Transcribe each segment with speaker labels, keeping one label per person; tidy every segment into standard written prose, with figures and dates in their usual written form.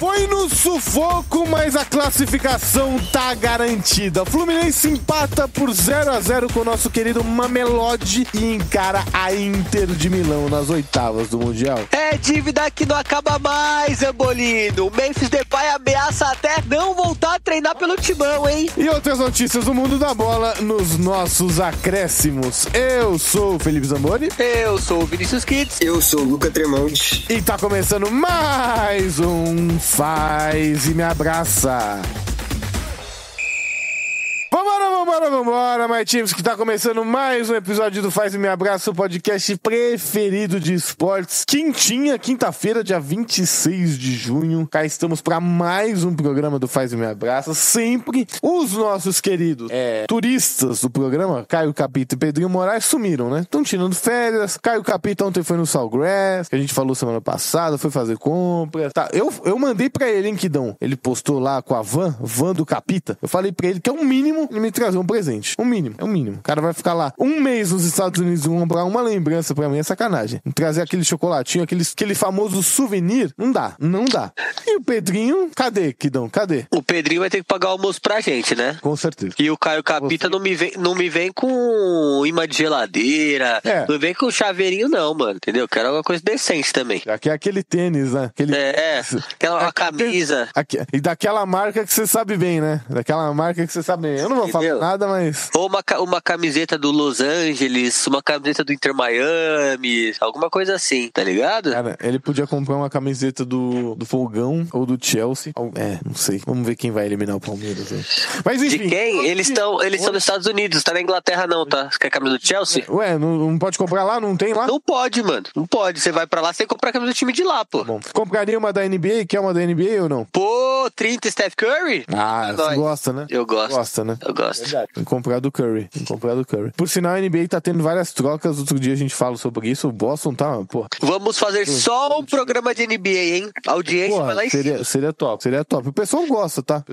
Speaker 1: Foi no sufoco, mas a classificação tá garantida. O Fluminense empata por 0-0 com o nosso querido Mamelodi e encara a Inter de Milão nas oitavas do Mundial.
Speaker 2: É dívida que não acaba mais, Zambolino. O Memphis Depay ameaça até não voltar a treinar pelo Timão, hein?
Speaker 1: E outras notícias do mundo da bola nos nossos acréscimos. Eu sou o Felipe Zamboni.
Speaker 2: Eu sou o Vinícius Kids.
Speaker 3: Eu sou o Luca Tremonti.
Speaker 1: E tá começando mais um Faz e Me Abraça. Vambora, my teams, que tá começando mais um episódio do Faz e Me Abraça, o podcast preferido de esportes. Quinta-feira, dia 26 de junho. Cá estamos pra mais um programa do Faz e Me Abraça. Sempre os nossos queridos turistas do programa, Caio Capita e Pedrinho Moraes, sumiram, né? Estão tirando férias. Caio Capita ontem foi no Salgrass, que a gente falou semana passada, foi fazer compras. Tá, eu mandei pra ele, hein, Kidão. Ele postou lá com a van do Capita. Eu falei pra ele que é um mínimo ele me trazer um presente. É o mínimo. O cara vai ficar lá um mês nos Estados Unidos e comprar uma lembrança pra mim, é sacanagem. Trazer aquele chocolatinho, aquele famoso souvenir, não dá. E o Pedrinho, cadê, Kidão? Cadê?
Speaker 2: O Pedrinho vai ter que pagar o almoço pra gente, né?
Speaker 1: Com certeza.
Speaker 2: E o Caio Capita não me vem com imã de geladeira, não vem com chaveirinho não, mano, entendeu? Quero alguma coisa decente também.
Speaker 1: Aqui é aquele tênis, né?
Speaker 2: Aquela camisa.
Speaker 1: E daquela marca que você sabe bem, né? Daquela marca que você sabe bem. Eu não vou falar nada, mas...
Speaker 2: Ou uma camiseta do Los Angeles, uma camiseta do Inter Miami, alguma coisa assim, tá ligado?
Speaker 1: Cara, ele podia comprar uma camiseta do Fogão ou do Chelsea. Não sei. Vamos ver quem vai eliminar o Palmeiras. Né? Mas enfim...
Speaker 2: De quem? Eles estão nos Estados Unidos, tá na Inglaterra não, tá? Você quer a camisa do Chelsea?
Speaker 1: Ué, não pode comprar lá? Não tem lá?
Speaker 2: Não pode, mano. Não pode. Você vai pra lá, você comprar a camisa do time de lá, pô.
Speaker 1: Bom, compraria uma da NBA? Quer uma da NBA ou não?
Speaker 2: Pô, 30 Steph Curry?
Speaker 1: Você gosta, né?
Speaker 2: Eu gosto.
Speaker 1: Gosta, né?
Speaker 2: Eu gosto.
Speaker 1: Verdade. Tem que comprar do Curry. Por sinal, a NBA tá tendo várias trocas. Outro dia a gente fala sobre isso. O Boston tá, pô.
Speaker 2: Vamos fazer só um programa de NBA, hein? A audiência vai lá em cima.
Speaker 1: Seria top. O pessoal gosta, tá?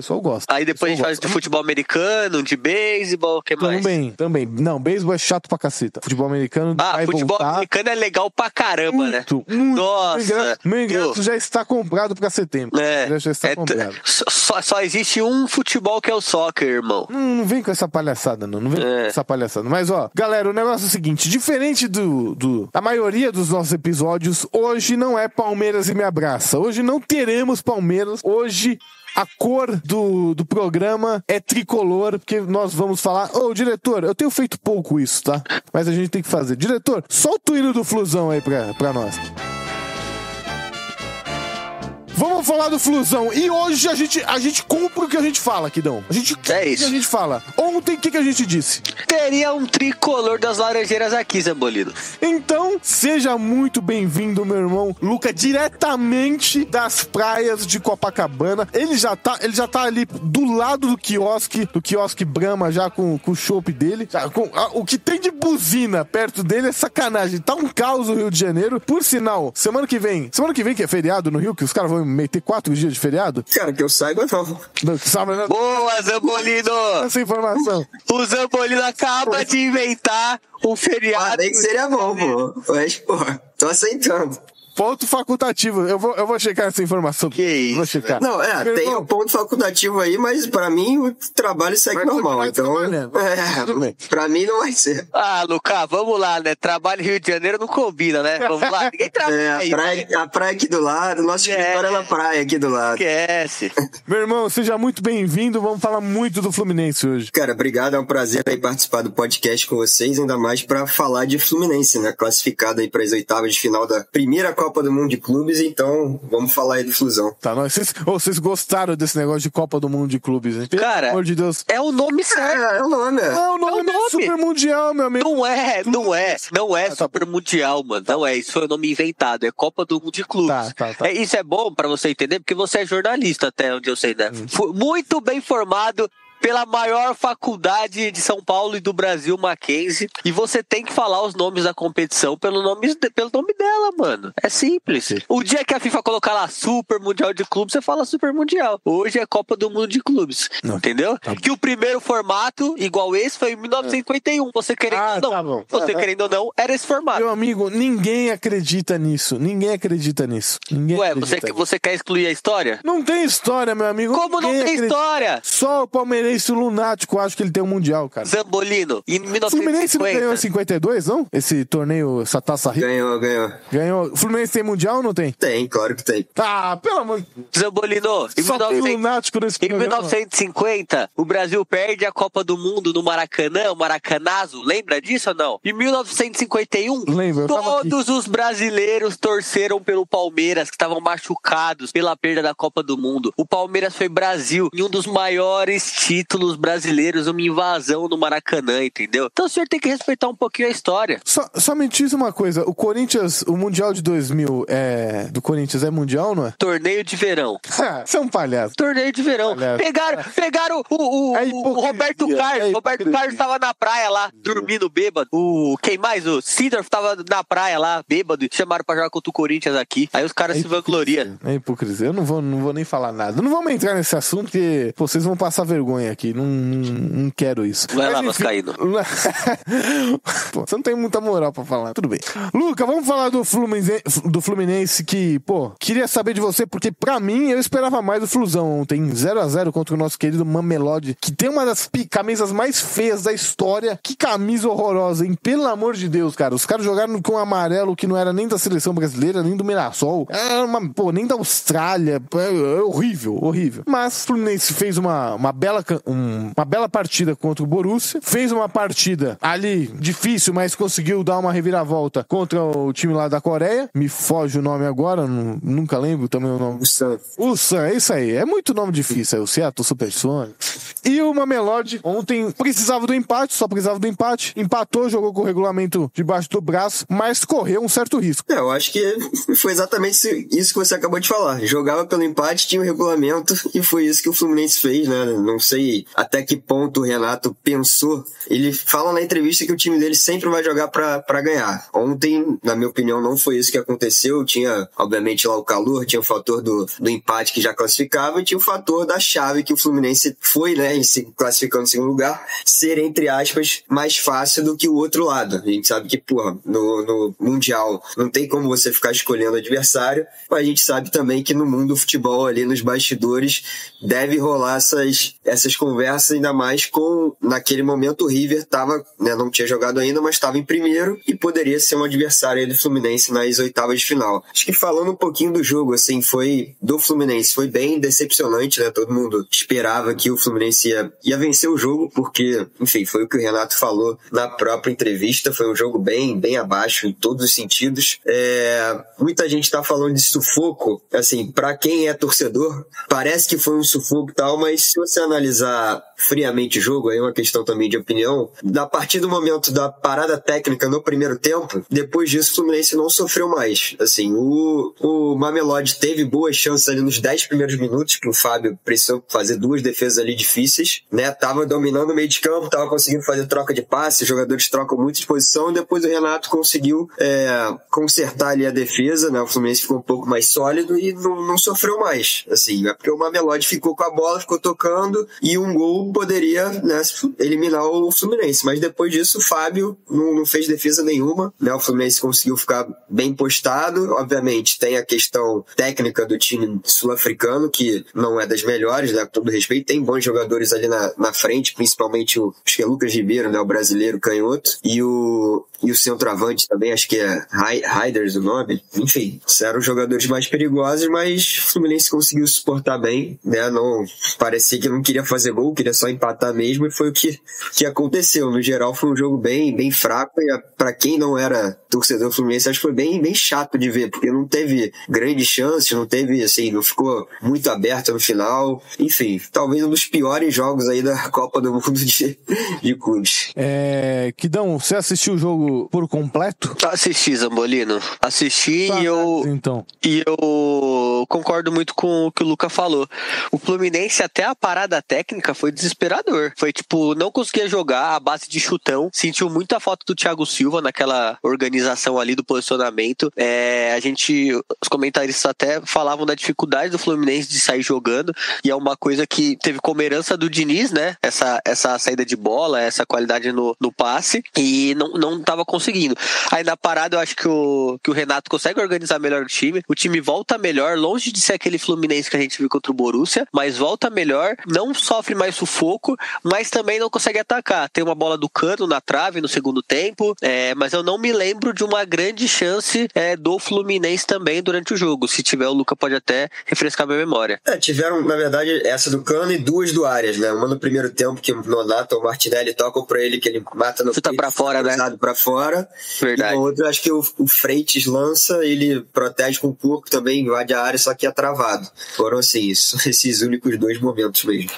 Speaker 2: Aí depois a gente faz de futebol americano, de beisebol, o que mais?
Speaker 1: Também. Não, beisebol é chato pra caceta. Futebol americano vai
Speaker 2: futebol
Speaker 1: voltar.
Speaker 2: americano é legal pra caramba,
Speaker 1: muito,
Speaker 2: né?
Speaker 1: Muito.
Speaker 2: Nossa.
Speaker 1: Meu ingresso já está comprado pra setembro. Já está comprado.
Speaker 2: Só existe um futebol que é o soccer, irmão.
Speaker 1: Não vem com essa palhaçada, não. Não vem com essa palhaçada. Mas, ó, galera, o negócio é o seguinte. Diferente da maioria dos nossos episódios, hoje não é Palmeiras e Me Abraça. Hoje não teremos Palmeiras. Hoje... A cor do programa é tricolor, porque nós vamos falar... Ô, diretor, eu tenho feito pouco isso, tá? Mas a gente tem que fazer. Diretor, solta o hino do Flusão aí pra nós. Vamos falar do Flusão. E hoje a gente cumpre o que a gente fala, Kidão. A gente cumpre o que a gente fala. Ontem, o que a gente disse?
Speaker 2: Teria um tricolor das Laranjeiras aqui, Zambolino.
Speaker 1: Então, seja muito bem-vindo, meu irmão Luca, diretamente das praias de Copacabana. Ele já tá ali do lado do quiosque Brahma, já com o chopp dele. O que tem de buzina perto dele é sacanagem. Tá um caos no Rio de Janeiro. Por sinal, semana que vem que é feriado no Rio, que os caras vão meter 4 dias de feriado?
Speaker 3: Cara, que eu saiba não.
Speaker 2: Boa, Zambolino!
Speaker 1: Essa informação.
Speaker 2: O Zambolino acaba de inventar um feriado.
Speaker 3: Falei que seria bom, pô. Mas, pô, tô aceitando.
Speaker 1: Ponto facultativo. Eu vou checar essa informação.
Speaker 2: Que isso?
Speaker 1: Vou checar.
Speaker 3: Não, tem um ponto facultativo aí, mas pra mim o trabalho segue normal. Então, pra mim não vai ser.
Speaker 2: Luca, vamos lá, né? Trabalho em Rio de Janeiro não combina, né? Vamos lá. Ninguém trabalha
Speaker 3: a praia aqui do lado, nosso escritório é na praia aqui do lado.
Speaker 2: Esquece.
Speaker 1: Meu irmão, seja muito bem-vindo. Vamos falar muito do Fluminense hoje.
Speaker 3: Cara, obrigado. É um prazer aí participar do podcast com vocês, ainda mais pra falar de Fluminense, né? Classificado aí pras oitavas de final da primeira Copa do Mundo de Clubes, então vamos falar aí do Flusão.
Speaker 1: Tá, vocês gostaram desse negócio de Copa do Mundo de Clubes, hein?
Speaker 2: Cara,
Speaker 1: pelo amor de Deus.
Speaker 2: É o nome certo.
Speaker 3: É o nome.
Speaker 1: O nome é Super Mundial, meu amigo.
Speaker 2: Não é Super Mundial, mano. Não é, isso foi o nome inventado. É Copa do Mundo de Clubes.
Speaker 1: Tá.
Speaker 2: Isso é bom pra você entender, porque você é jornalista, até onde eu sei, né? Muito bem formado pela maior faculdade de São Paulo e do Brasil, Mackenzie, e você tem que falar os nomes da competição pelo nome dela, mano. É simples. O dia que a FIFA colocar lá Super Mundial de Clubes, você fala Super Mundial. Hoje é Copa do Mundo de Clubes. Entendeu? Que o primeiro formato, igual esse, foi em 1951. Você querendo ou não.
Speaker 1: Tá bom.
Speaker 2: Você querendo ou não, era esse formato.
Speaker 1: Meu amigo, ninguém acredita nisso.
Speaker 2: Ué, você quer excluir a história?
Speaker 1: Não tem história, meu amigo.
Speaker 2: Como não tem história?
Speaker 1: Só o palmeirense lunático acho que ele tem um mundial, cara.
Speaker 2: Zambolino, em 1950.
Speaker 1: O Fluminense não ganhou em 52, não? Esse torneio, essa taça rica? Ganhou. O Fluminense tem mundial ou não tem?
Speaker 3: Tem, claro que tem.
Speaker 1: Ah, pelo amor de Deus.
Speaker 2: Zambolino,
Speaker 1: tem lunático nesse
Speaker 2: em 1950, o Brasil perde a Copa do Mundo no Maracanã, o Maracanazo. Lembra disso ou não? Em 1951,
Speaker 1: Lembro,
Speaker 2: todos os brasileiros torceram pelo Palmeiras, que estavam machucados pela perda da Copa do Mundo. O Palmeiras foi Brasil em um dos maiores títulos brasileiros, uma invasão no Maracanã, entendeu? Então o senhor tem que respeitar um pouquinho a história.
Speaker 1: Só me diz uma coisa, o Corinthians, o Mundial de 2000 do Corinthians é mundial, não é?
Speaker 2: Torneio de verão.
Speaker 1: Você é um palhaço.
Speaker 2: Torneio de verão. Pegaram o Roberto Carlos. Roberto Carlos estava na praia lá, dormindo bêbado. Quem mais? O Sidorf estava na praia lá, bêbado, e chamaram pra jogar contra o Corinthians aqui. Aí os caras se vangloriam.
Speaker 1: É hipocrisia. Eu não vou nem falar nada. Não vamos entrar nesse assunto, porque vocês vão passar vergonha aqui. Não quero isso.
Speaker 2: Vai lá, Vascaíno.
Speaker 1: Pô, você não tem muita moral pra falar. Tudo bem. Luca, vamos falar do Fluminense que, pô, queria saber de você, porque pra mim, eu esperava mais do Flusão ontem. 0-0 contra o nosso querido Mamelodi, que tem uma das camisas mais feias da história. Que camisa horrorosa, hein? Pelo amor de Deus, cara. Os caras jogaram com um amarelo que não era nem da seleção brasileira, nem do Mirassol. Era nem da Austrália. É horrível. Mas o Fluminense fez uma bela partida contra o Borussia. Fez uma partida ali difícil, mas conseguiu dar uma reviravolta contra o time lá da Coreia. Me foge o nome agora, nunca lembro também o nome. Ulsan, é isso aí. É muito nome difícil. É o Seattle Supersonics. E o Mamelodi ontem precisava do empate, só precisava do empate. Empatou, jogou com o regulamento debaixo do braço, mas correu um certo risco.
Speaker 3: Eu acho que foi exatamente isso que você acabou de falar. Jogava pelo empate, tinha o regulamento, e foi isso que o Fluminense fez, né? Não sei até que ponto o Renato pensou. Ele fala na entrevista que o time dele sempre vai jogar pra ganhar. Ontem, na minha opinião, não foi isso que aconteceu. Tinha, obviamente, lá o calor, tinha o fator do empate que já classificava, e tinha o fator da chave que o Fluminense foi, né, e se classificando em segundo lugar, ser, entre aspas, mais fácil do que o outro lado. A gente sabe que, porra, no Mundial não tem como você ficar escolhendo adversário, mas a gente sabe também que no mundo do futebol, ali nos bastidores, deve rolar essas conversas, ainda mais com, naquele momento, o River tava, né, não tinha jogado ainda, mas estava em primeiro e poderia ser um adversário do Fluminense nas oitavas de final. Acho que falando um pouquinho do jogo, assim, do Fluminense, foi bem decepcionante, né? Todo mundo esperava que o Fluminense ia vencer o jogo, porque, enfim, foi o que o Renato falou na própria entrevista, foi um jogo bem abaixo em todos os sentidos. Muita gente tá falando de sufoco, assim, pra quem é torcedor, parece que foi um sufoco e tal, mas se você analisar friamente o jogo, aí é uma questão também de opinião, a partir do momento da parada técnica no primeiro tempo, depois disso o Fluminense não sofreu mais. Assim, o Mamelodi teve boas chances ali nos 10 primeiros minutos, que o Fábio precisou fazer 2 defesas ali difíceis, né? Tava dominando o meio de campo, tava conseguindo fazer troca de passe, os jogadores trocam muito de posição, depois o Renato conseguiu consertar ali a defesa, né? O Fluminense ficou um pouco mais sólido e não sofreu mais. Assim, é porque o Mamelodi ficou com a bola, ficou tocando, e um gol poderia, né, eliminar o Fluminense, mas depois disso o Fábio não fez defesa nenhuma, né? O Fluminense conseguiu ficar bem postado. Obviamente tem a questão técnica do time sul-africano, que não é das melhores, né, com todo respeito, tem bons jogadores ali na frente, principalmente acho que é Lucas Ribeiro, né, o brasileiro canhoto, e o centroavante também, acho que é Raiders o nome. Enfim, eram os jogadores mais perigosos, mas o Fluminense conseguiu suportar bem, né? Não parecia que não queria fazer gol, queria só empatar mesmo, e foi o que aconteceu. No geral foi um jogo bem fraco, e pra quem não era torcedor do Fluminense, acho que foi bem chato de ver, porque não teve grandes chances, não teve, assim, não ficou muito aberto no final. Enfim, talvez um dos piores jogos aí da Copa do Mundo de clubes.
Speaker 1: Kidão, você assistiu o jogo por completo?
Speaker 2: Assisti, Zambolino. Assisti
Speaker 1: então.
Speaker 2: E eu concordo muito com o que o Luca falou. O Fluminense, até a parada técnica, foi desesperador. Foi tipo, não conseguia jogar a base de chutão, sentiu muita falta do Thiago Silva naquela organização ali do posicionamento. Os comentaristas até falavam da dificuldade do Fluminense de sair jogando, e é uma coisa que teve como herança do Diniz, né? Essa saída de bola, essa qualidade no passe, e não tava conseguindo. Aí na parada eu acho que o Renato consegue organizar melhor o time volta melhor, longe de ser aquele Fluminense que a gente viu contra o Borussia, mas volta melhor, não sofre mais sufoco, mas também não consegue atacar. Tem uma bola do Cano na trave no segundo tempo, mas eu não me lembro de uma grande chance do Fluminense também durante o jogo. Se tiver, o Luca pode até refrescar minha memória.
Speaker 3: Tiveram, na verdade, essa do Cano e duas do Arias, né? Uma no primeiro tempo, que o Nonato ou o Martinelli tocam pra ele, que ele mata no
Speaker 2: peito, pra fora, né?
Speaker 3: Pra fora.
Speaker 2: Verdade.
Speaker 3: E no outro, acho que o Freitas lança, ele protege com o corpo, também invade a área, só que é travado. Foram assim, esses únicos dois momentos mesmo.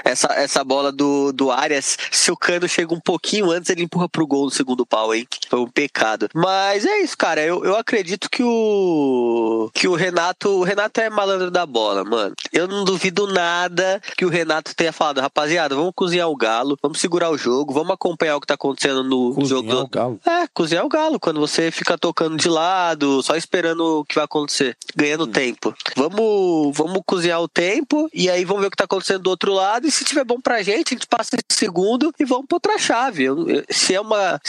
Speaker 2: Essa bola do Arias, se o Cano chega um pouquinho antes, ele empurra pro gol no segundo pau, hein? Foi um pecado. Mas é isso, cara. Eu acredito que o Renato é malandro da bola, mano. Eu não duvido nada que o Renato tenha falado, rapaziada, vamos cozinhar o galo, vamos segurar o jogo, vamos acompanhar o que tá acontecendo no jogo.
Speaker 1: Cozinhar o galo?
Speaker 2: Cozinhar o galo, quando você fica tocando de lado, só esperando o que vai acontecer, ganhando tempo. Vamos cozinhar o tempo, e aí vamos ver o que tá acontecendo do outro lado, e se tiver bom pra gente, a gente passa esse segundo e vamos pra outra chave. Se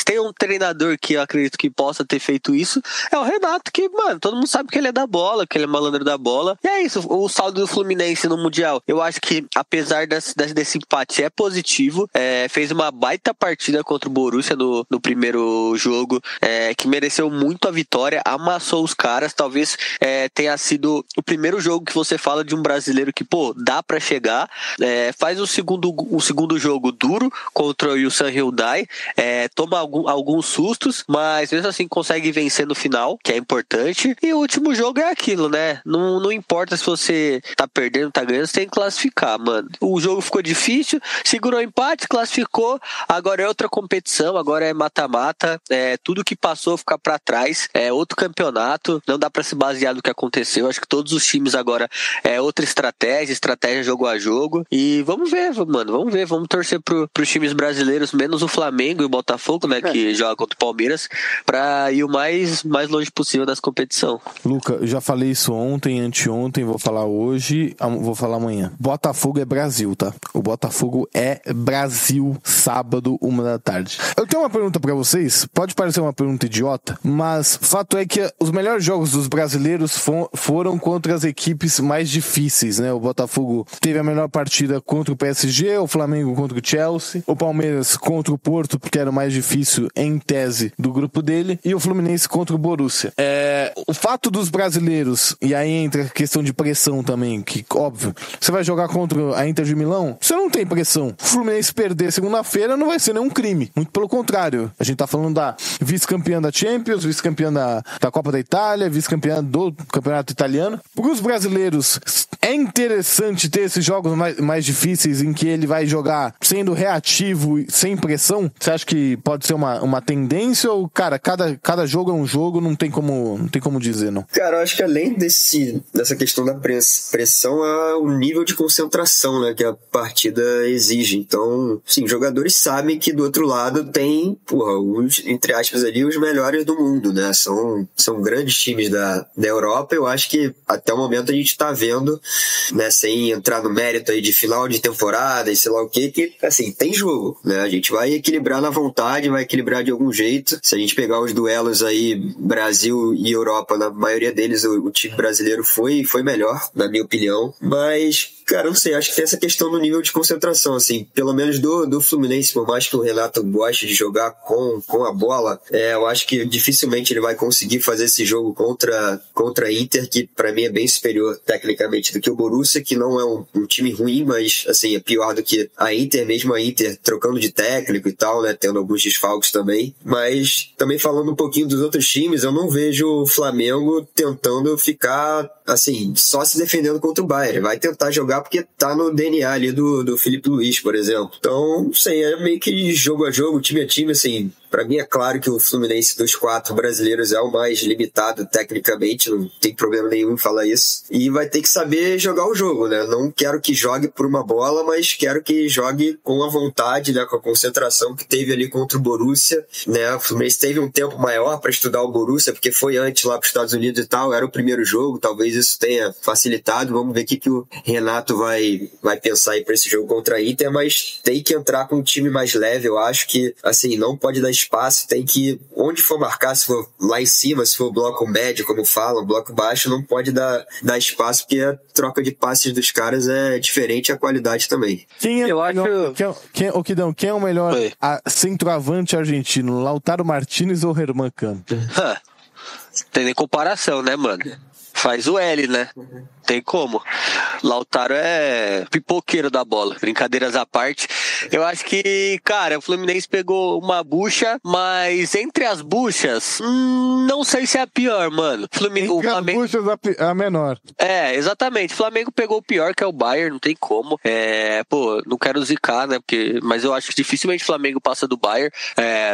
Speaker 2: tem um treinador que eu acredito que possa ter feito isso, é o Renato, que, mano, todo mundo sabe que ele é da bola, que ele é malandro da bola, e é isso. O saldo do Fluminense no Mundial, eu acho que, apesar desse empate, é positivo. Fez uma baita partida contra o Borussia no primeiro jogo, que mereceu muito a vitória, amassou os caras. Talvez tenha sido o primeiro jogo que você fala de um brasileiro que, dá pra chegar. Faz o segundo jogo duro contra o Ulsan Hyundai, toma alguns sustos, mas mesmo assim consegue vencer no final, que é importante. E o último jogo é aquilo, né? Não importa se você tá perdendo, tá ganhando, você tem que classificar, mano. O jogo ficou difícil, segurou o empate, classificou, agora é outra competição, agora é mata-mata, tudo que passou fica pra trás, é outro campeonato, não dá pra se basear no que aconteceu. Acho que todos os times agora outra estratégia jogo a jogo, e vamos ver, mano, vamos torcer pros times brasileiros, menos o Flamengo e o Botafogo, né, que joga contra o Palmeiras, pra ir o mais longe possível das competição.
Speaker 1: Luca, eu já falei isso ontem, anteontem, vou falar hoje, vou falar amanhã. Botafogo é Brasil, tá? O Botafogo é Brasil, sábado, 13h. Eu tenho uma pergunta pra vocês, pode parecer uma pergunta idiota, mas fato é que os melhores jogos dos brasileiros foram contra as equipes mais difíceis, né? O Botafogo teve a melhor partida contra o PSG, o Flamengo contra o Chelsea, o Palmeiras contra o Porto, porque era o mais difícil em tese do grupo dele, e o Fluminense contra o Borussia. O fato dos brasileiros, e aí entra a questão de pressão também, que óbvio, você vai jogar contra a Inter de Milão, você não tem pressão. O Fluminense perder segunda-feira não vai ser nenhum crime, muito pelo contrário. A gente tá falando da vice-campeã da Champions, vice-campeã da Copa da Itália, vice-campeã do Campeonato Italiano. Para os brasileiros, é interessante ter esses jogos mais difíceis em que ele vai jogar sendo reativo e sem pressão? Você acha que pode ser uma tendência, ou, cara, cada jogo é um jogo, não tem como dizer, não?
Speaker 3: Cara, eu acho que além dessa questão da pressão, é o nível de concentração, né, que a partida exige. Então, sim, jogadores sabem que do outro lado tem, entre aspas ali, os melhores do mundo, né? São grandes times da Europa. Eu acho que até o momento a gente tá vendo, né, sem entrar no mérito aí de final de temporada e sei lá o que, assim, tem jogo, né? A gente vai equilibrar na vontade, vai equilibrar de algum jeito. Se a gente pegar os duelos aí, Brasil e Europa, na maioria deles o time brasileiro foi melhor, na minha opinião. Mas, cara, não sei, acho que tem essa questão do nível de concentração, assim, pelo menos do Fluminense, por mais que o Renato goste de jogar com a bola, eu acho que dificilmente ele vai conseguir fazer esse jogo contra a Inter, que pra mim é bem superior tecnicamente do que o Borussia, que não é um time ruim, mas, assim, é pior do que a Inter, mesmo a Inter trocando de técnico e tal, né, tendo alguns desfalques também. Mas, também falando um pouquinho dos outros times, eu não vejo o Flamengo tentando ficar, assim, só se defendendo contra o Bayern. Vai tentar jogar porque tá no DNA ali do Felipe Luiz, por exemplo. Então, não sei, é meio que jogo a jogo, time a time, assim, Pra mim é claro que o Fluminense dos 4 brasileiros é o mais limitado tecnicamente, não tem problema nenhum em falar isso. E vai ter que saber jogar o jogo, né? Não quero que jogue por uma bola, mas quero que jogue com a vontade, né? Com a concentração que teve ali contra o Borussia, né? O Fluminense teve um tempo maior para estudar o Borussia, porque foi antes lá para os Estados Unidos e tal, era o primeiro jogo, talvez isso tenha facilitado. Vamos ver o que o Renato vai pensar aí para esse jogo contra a Inter, mas tem que entrar com um time mais leve, eu acho que, assim, não pode dar espaço, tem que, onde for marcar, se for lá em cima, se for bloco médio, como falam, bloco baixo, não pode dar espaço, porque a troca de passes dos caras é diferente, a qualidade também.
Speaker 1: Quem é o melhor centroavante argentino? Lautaro Martínez ou Herman Campos?
Speaker 2: Tem nem comparação, né, mano? Faz o L, né? Tem como. Lautaro é pipoqueiro da bola. Brincadeiras à parte. Eu acho que, cara, o Fluminense pegou uma bucha, mas entre as buchas, não sei se é a pior, mano. O Flamengo...
Speaker 1: as buchas, a menor.
Speaker 2: É, exatamente. O Flamengo pegou o pior, que é o Bayern, não tem como. Não quero zicar, né? Mas eu acho que dificilmente o Flamengo passa do Bayern.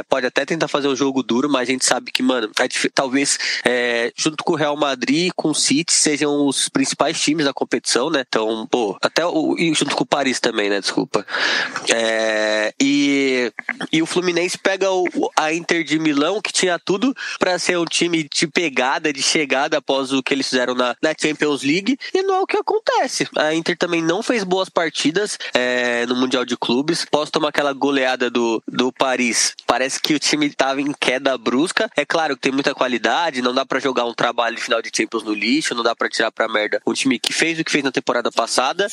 Speaker 2: Pode até tentar fazer um jogo duro, mas a gente sabe que, mano, talvez junto com o Real Madrid, com o City, sejam os principais times da competição, né? Então, e junto com o Paris também, né? Desculpa. E o Fluminense pega a Inter de Milão, que tinha tudo pra ser um time de pegada, de chegada após o que eles fizeram na Champions League, e não é o que acontece. A Inter também não fez boas partidas no Mundial de Clubes. Posso tomar aquela goleada do Paris. Parece que o time tava em queda brusca. É claro que tem muita qualidade, não dá pra jogar um trabalho de final de Champions no lixo, não dá pra tirar pra merda um time que fez o que fez na temporada passada.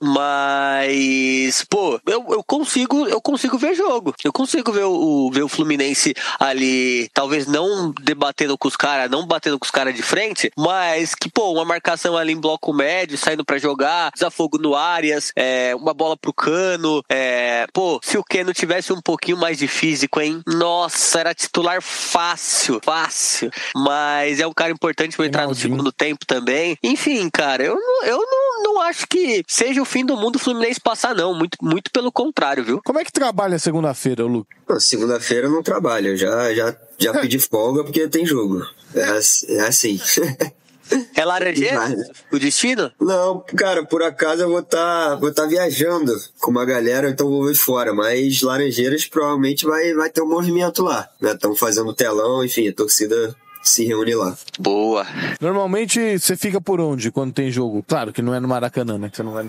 Speaker 2: Mas, eu consigo ver jogo. Eu consigo ver o Fluminense ali, talvez não batendo com os caras de frente, mas que, uma marcação ali em bloco médio, saindo pra jogar, desafogo no Arias, uma bola pro Cano, se o Keno tivesse um pouquinho mais de físico, hein? Nossa, era titular fácil. Mas é um cara importante pra entrar no segundo tempo também. Enfim, cara, eu não acho que seja o fim do mundo o Fluminense passar, não. Muito, muito pelo contrário, viu?
Speaker 1: Como é que trabalha segunda-feira, Lu?
Speaker 3: Segunda-feira eu não trabalho. Já pedi folga porque tem jogo. É assim.
Speaker 2: É Laranjeira? O destino?
Speaker 3: Não, cara, por acaso eu vou tá viajando com uma galera, então vou ver fora, mas Laranjeiras provavelmente vai ter um movimento lá, né? Estão fazendo telão, enfim, a torcida se reúne lá.
Speaker 2: Boa.
Speaker 1: Normalmente você fica por onde quando tem jogo? Claro que não é no Maracanã, né? Que você não vai...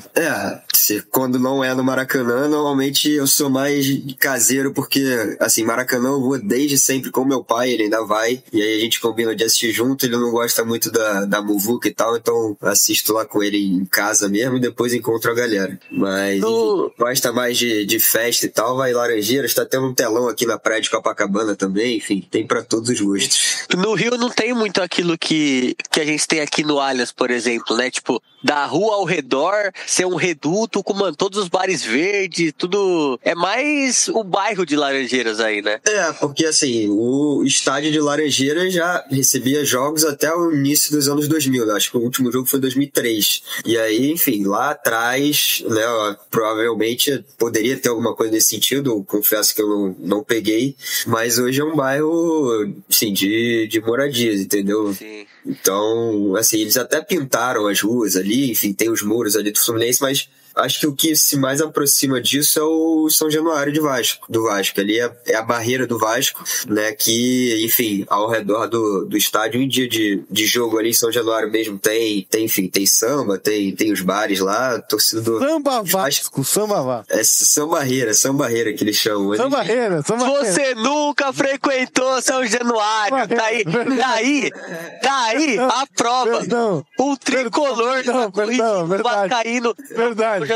Speaker 3: Quando não é no Maracanã, normalmente eu sou mais caseiro, porque, assim, Maracanã eu vou desde sempre com meu pai, ele ainda vai, e aí a gente combina de assistir junto, ele não gosta muito da muvuca e tal, então assisto lá com ele em casa mesmo e depois encontro a galera. Mas gosta mais de festa e tal, vai Laranjeiras, tá tendo um telão aqui na praia de Copacabana também, enfim, tem pra todos os gostos.
Speaker 2: No Rio não tem muito aquilo que a gente tem aqui no Allianz, por exemplo, né? Tipo, da rua ao redor ser um reduto com, mano, todos os bares verdes, tudo. É mais o bairro de Laranjeiras aí, né?
Speaker 3: Porque assim, o estádio de Laranjeiras já recebia jogos até o início dos anos 2000, né? Acho que o último jogo foi em 2003. E aí, enfim, lá atrás, né, provavelmente poderia ter alguma coisa nesse sentido, confesso que eu não peguei, mas hoje é um bairro, assim, de moradias, entendeu?
Speaker 2: Sim.
Speaker 3: Então, assim, eles até pintaram as ruas ali, enfim, tem os muros ali do Fluminense, mas acho que o que se mais aproxima disso é o São Januário do Vasco. Ali é a barreira do Vasco, né? Que, enfim, ao redor do estádio, em dia de jogo ali em São Januário mesmo tem samba, tem os bares lá, torcida do
Speaker 1: Samba Vasco, Samba Vasco.
Speaker 3: É Sambarreira que eles chamam.
Speaker 1: Sambarreira.
Speaker 2: Você nunca frequentou São Januário. Daí a prova. O tricolor vascaíno.
Speaker 1: Verdade.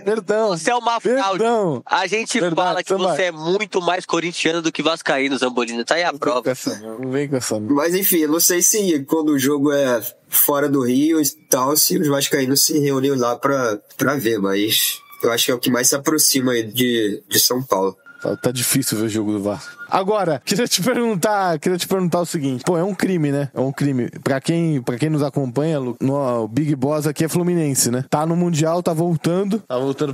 Speaker 1: Perdão.
Speaker 2: Você é uma fraude. A gente fala que você é muito mais corintiano do que vascaíno, Zambolini. Tá aí a prova.
Speaker 1: Não vem com essa.
Speaker 3: Mas enfim, não sei se quando o jogo é fora do Rio e tal, se os vascaínos se reúnem lá pra ver, mas eu acho que é o que mais se aproxima aí de São Paulo.
Speaker 1: Tá difícil ver o jogo do Vasco. Agora, queria te perguntar o seguinte. Pô, é um crime, né? É um crime. Pra quem nos acompanha, o Big Boss aqui é fluminense, né? Tá no Mundial, tá voltando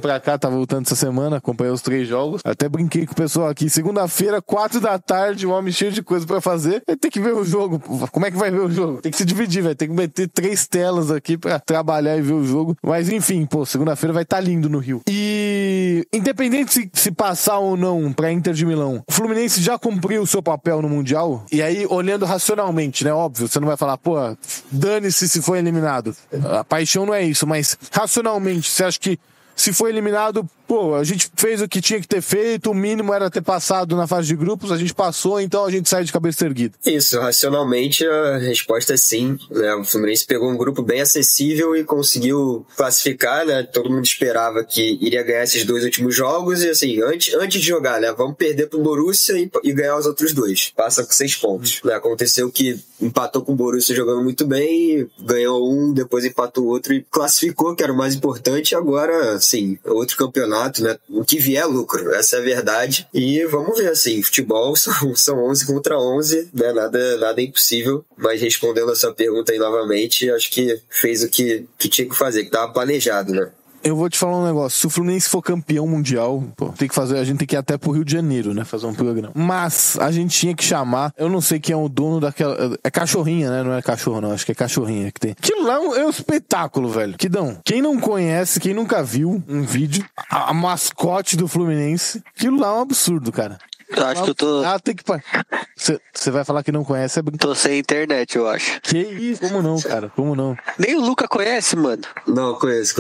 Speaker 1: pra cá, tá voltando essa semana, acompanhei os 3 jogos. Até brinquei com o pessoal aqui. Segunda-feira, 4 da tarde, um homem cheio de coisa pra fazer. Vai ter que ver o jogo. Como é que vai ver o jogo? Tem que se dividir, vai ter que meter 3 telas aqui pra trabalhar e ver o jogo. Mas enfim, pô, segunda-feira vai estar lindo no Rio. E independente se passar ou não pra Inter de Milão, o Fluminense já cumpriu o seu papel no Mundial? E aí, olhando racionalmente, né? Óbvio, você não vai falar, pô, dane-se se foi eliminado. A paixão não é isso, mas racionalmente, você acha que se foi eliminado, pô, a gente fez o que tinha que ter feito, o mínimo era ter passado na fase de grupos, a gente passou, então a gente sai de cabeça erguida.
Speaker 3: Isso, racionalmente a resposta é sim, né? O Fluminense pegou um grupo bem acessível e conseguiu classificar, né? Todo mundo esperava que iria ganhar esses 2 últimos jogos e assim, antes de jogar, né? Vamos perder pro Borussia e ganhar os outros 2. Passa com 6 pontos. Né? Aconteceu que empatou com o Borussia jogando muito bem, ganhou um, depois empatou o outro e classificou, que era o mais importante. Agora, sim, outro campeonato, né? O que vier é lucro, essa é a verdade. E vamos ver, assim, futebol são 11 contra 11, né? Nada é impossível. Mas respondendo a sua pergunta aí novamente, acho que fez o que tinha que fazer, que estava planejado, né?
Speaker 1: Eu vou te falar um negócio, se o Fluminense for campeão mundial, pô, a gente tem que ir até pro Rio de Janeiro, né, fazer um programa. Mas a gente tinha que chamar, eu não sei quem é o dono daquela, é cachorrinha, né, não é cachorro não, acho que é cachorrinha que tem. Aquilo lá é um espetáculo, velho. Quem não conhece, quem nunca viu um vídeo, a mascote do Fluminense, aquilo lá é um absurdo, cara.
Speaker 2: Eu acho que eu tô...
Speaker 1: tem que... Você vai falar que não conhece, é brincadeira.
Speaker 2: Tô sem internet, eu acho.
Speaker 1: Que isso? Como não, cara? Como não?
Speaker 2: Nem o Luca conhece, mano.
Speaker 3: Não, conheço.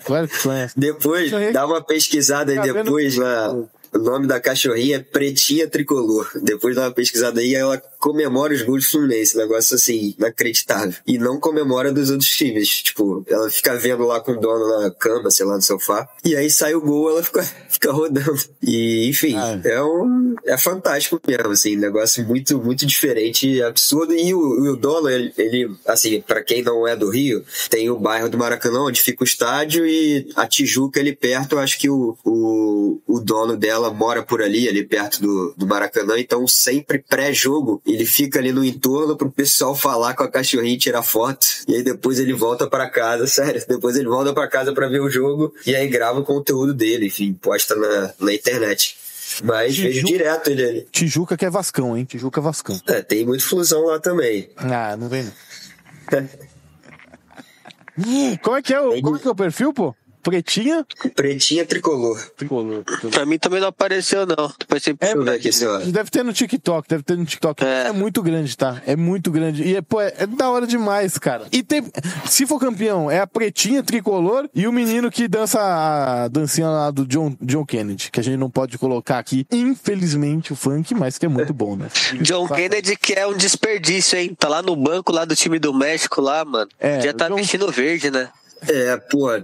Speaker 1: Claro que conhece.
Speaker 3: Depois, dá uma pesquisada aí depois lá. O nome da cachorrinha é Pretinha Tricolor. Depois dá uma pesquisada aí, ela comemora os gols do Fluminense. Negócio assim, inacreditável. E não comemora dos outros times. Tipo, ela fica vendo lá com o dono na cama, sei lá, no sofá. E aí sai o gol, ela fica rodando. E, enfim, é fantástico mesmo, assim. Negócio muito, muito diferente, absurdo. E o dono, ele, assim, pra quem não é do Rio, tem o bairro do Maracanã, onde fica o estádio, e a Tijuca ali perto, eu acho que o dono dela mora por ali perto do Maracanã, então sempre pré-jogo ele fica ali no entorno pro pessoal falar com a cachorrinha e tirar foto, e aí depois ele volta pra casa, sério, depois ele volta pra casa pra ver o jogo, e aí grava o conteúdo dele, enfim, posta na internet. Mas vejo direto ele ali.
Speaker 1: Tijuca que é Vascão, hein? Tijuca é Vascão.
Speaker 3: Tem muita flusão lá também.
Speaker 1: Ah, não vem não. Como é que é o perfil, pô? Pretinha
Speaker 3: Tricolor.
Speaker 2: Pra mim também não apareceu, não. Depois você
Speaker 3: deixa eu ver aqui, senhora.
Speaker 1: Deve ter no TikTok. É muito grande, tá? É muito grande. E é da hora demais, cara. E se for campeão, é a Pretinha Tricolor e o menino que dança a dancinha lá do John Kennedy, que a gente não pode colocar aqui, infelizmente, o funk, mas que é muito bom, né?
Speaker 2: John Kennedy, que é um desperdício, hein? Tá lá no banco lá do time do México lá, mano. Já tá vestindo verde, né?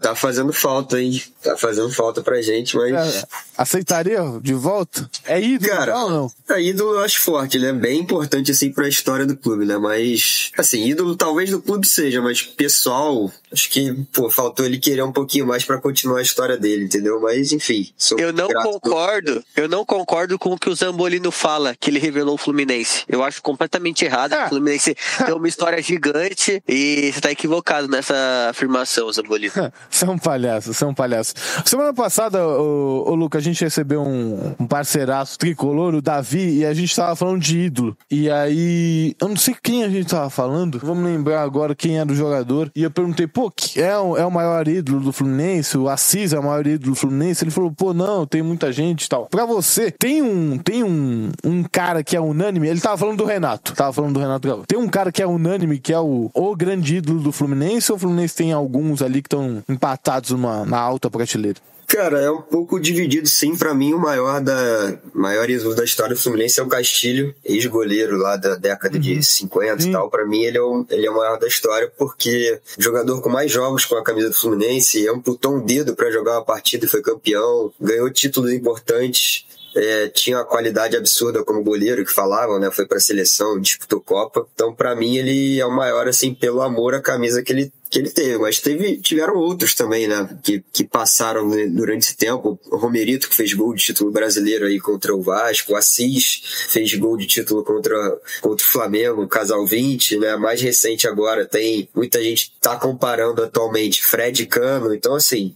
Speaker 3: Tá fazendo falta, hein? Tá fazendo falta pra gente, mas...
Speaker 1: Aceitaria de volta? É ídolo, cara, ou não?
Speaker 3: Ídolo eu acho forte, ele é bem importante, assim, pra história do clube, né? Mas, assim, ídolo talvez do clube seja, mas pessoal, acho que, faltou ele querer um pouquinho mais pra continuar a história dele, entendeu? Mas, enfim... Eu
Speaker 2: não concordo com o que o Zambolino fala, que ele revelou o Fluminense. Eu acho completamente errado. O Fluminense tem uma história gigante e você tá equivocado nessa afirmação, Zambolino.
Speaker 1: Você é um palhaço. Semana passada, o Luca, a gente recebeu um parceiraço tricolor, o Davi, e a gente tava falando de ídolo. E aí, eu não sei quem a gente tava falando, vamos lembrar agora quem era o jogador. E eu perguntei, é o maior ídolo do Fluminense? O Assis é o maior ídolo do Fluminense? Ele falou, não, tem muita gente e tal. Pra você, tem um cara que é unânime? Ele tava falando do Renato. Tem um cara que é unânime, que é o grande ídolo do Fluminense, ou o Fluminense tem alguns ali que estão empatados na alta prateleira?
Speaker 3: Cara, é um pouco dividido, sim. Pra mim, o maior ídolo da história do Fluminense é o Castilho, ex-goleiro lá da década de 50 e tal. Pra mim, ele é o maior da história, porque jogador com mais jogos com a camisa do Fluminense, amputou um dedo pra jogar uma partida e foi campeão, ganhou títulos importantes. tinha uma qualidade absurda como goleiro, que falavam, né? Foi pra seleção, disputou Copa. Então, pra mim, ele é o maior, assim, pelo amor à camisa que ele teve, mas tiveram outros também, né, que passaram durante esse tempo. O Romerito, que fez gol de título brasileiro aí contra o Vasco, o Assis fez gol de título contra o Flamengo, o Casal 20, né, mais recente agora, tem muita gente tá comparando atualmente Fred e Cano, então assim,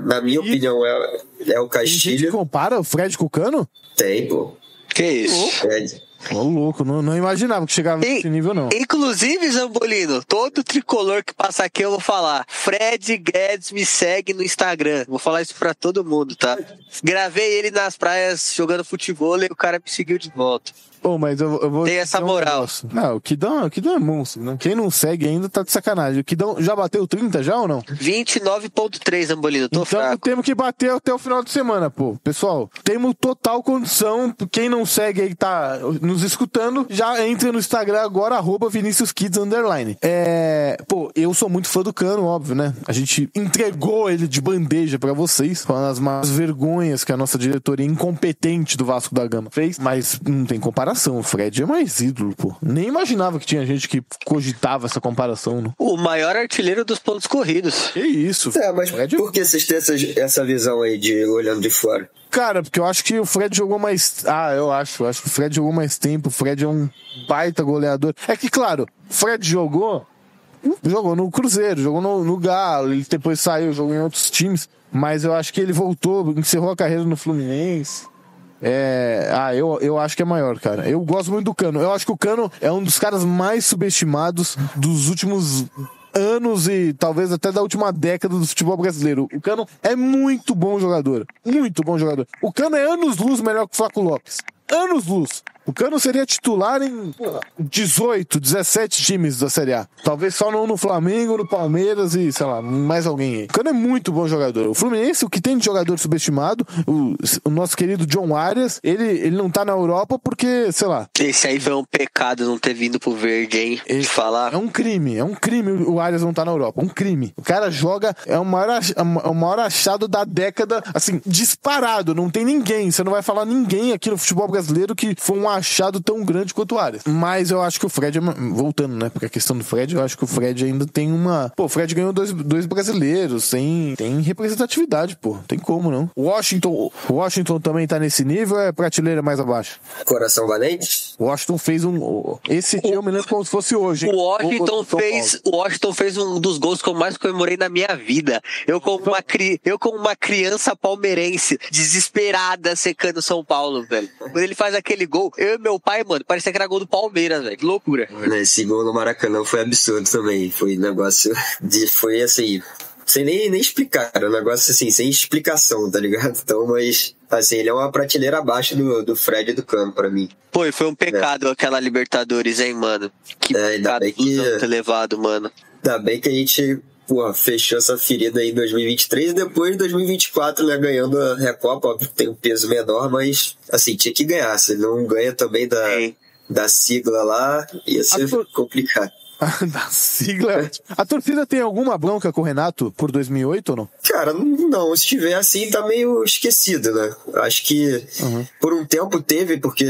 Speaker 3: na minha opinião é o Castilho.
Speaker 1: Tem gente que compara o Fred com o Cano?
Speaker 3: Tem, pô.
Speaker 2: Que isso?
Speaker 1: Ô, louco, não imaginava que chegava nesse nível, não.
Speaker 2: Inclusive, Zambolino, todo tricolor que passa aqui eu vou falar: Fred Guedes me segue no Instagram. Vou falar isso pra todo mundo, tá? Gravei ele nas praias jogando futebol e o cara me seguiu de volta.
Speaker 1: Mas eu vou...
Speaker 2: Tem essa moral.
Speaker 1: Não, o Kidão é monstro, né? Quem não segue ainda tá de sacanagem. O Kidão já bateu 30 já ou não?
Speaker 2: 29.3, Zambolino, tô fraco.
Speaker 1: Então temos que bater até o final de semana, pô. Pessoal, temos total condição. Quem não segue aí, tá nos escutando, já entra no Instagram agora, @ViniciusKids_. Eu sou muito fã do Cano, óbvio, né? A gente entregou ele de bandeja pra vocês, falando as más vergonhas que a nossa diretoria incompetente do Vasco da Gama fez, mas não tem comparação. O Fred é mais ídolo, pô. Nem imaginava que tinha gente que cogitava essa comparação, né?
Speaker 2: O maior artilheiro dos pontos corridos.
Speaker 1: Que isso?
Speaker 3: Mas por que vocês têm essa visão aí de olhando de fora?
Speaker 1: Cara, porque eu acho que o Fred jogou mais... eu acho que o Fred jogou mais tempo. O Fred é um baita goleador. É que, claro, o Fred jogou no Cruzeiro, jogou no Galo, ele depois saiu, jogou em outros times, mas eu acho que ele voltou, encerrou a carreira no Fluminense. Eu acho que é maior, cara. Eu gosto muito do Cano. Eu acho que o Cano é um dos caras mais subestimados dos últimos anos e talvez até da última década do futebol brasileiro. O Cano é muito bom jogador. Muito bom jogador. O Cano é anos-luz melhor que o Flaco Lopes. Anos-luz. O Cano seria titular em 18, 17 times da Série A. Talvez só no Flamengo, no Palmeiras e, sei lá, mais alguém aí. O Cano é muito bom jogador. O Fluminense, o que tem de jogador subestimado, o nosso querido John Arias, ele não tá na Europa porque, sei lá...
Speaker 2: Esse aí foi um pecado não ter vindo pro Verde, hein? De falar.
Speaker 1: É um crime o Arias não tá na Europa. Um crime. O cara joga, é o maior achado da década, assim, disparado. Não tem ninguém, você não vai falar ninguém aqui no futebol brasileiro que foi um achado tão grande quanto o Arias. Mas eu acho que o Fred, voltando, né, porque a questão do Fred, eu acho que o Fred ainda tem uma... Pô, o Fred ganhou dois brasileiros, tem representatividade, pô, tem como não. O Washington também tá nesse nível, é prateleira mais abaixo?
Speaker 3: Coração valente?
Speaker 1: O Washington fez esse dia eu me lembro como se fosse hoje, hein?
Speaker 2: O Washington fez um dos gols que eu mais comemorei na minha vida. Eu como uma criança palmeirense, desesperada, secando São Paulo, velho. Quando ele faz aquele gol, eu e meu pai, mano, parecia que era gol do Palmeiras, velho. Que loucura.
Speaker 3: Esse gol no Maracanã foi absurdo também. Foi negócio foi assim, sem nem explicar. Era um negócio assim, sem explicação, tá ligado? Então, mas, assim, ele é uma prateleira abaixo do Fred e do Cano, pra mim.
Speaker 2: Pô, e foi um pecado aquela Libertadores, hein, mano? Que pecado ter levado, mano.
Speaker 3: Ainda bem que a gente... fechou essa ferida aí em 2023 e depois em 2024, né, ganhando a Recopa, óbvio que tem um peso menor, mas, assim, tinha que ganhar. Se não ganha também da sigla lá, ia ser complicado.
Speaker 1: Da sigla? A torcida tem alguma bronca com o Renato por 2008 ou não?
Speaker 3: Cara, não. Se tiver assim, tá meio esquecido, né? Acho que por um tempo teve, porque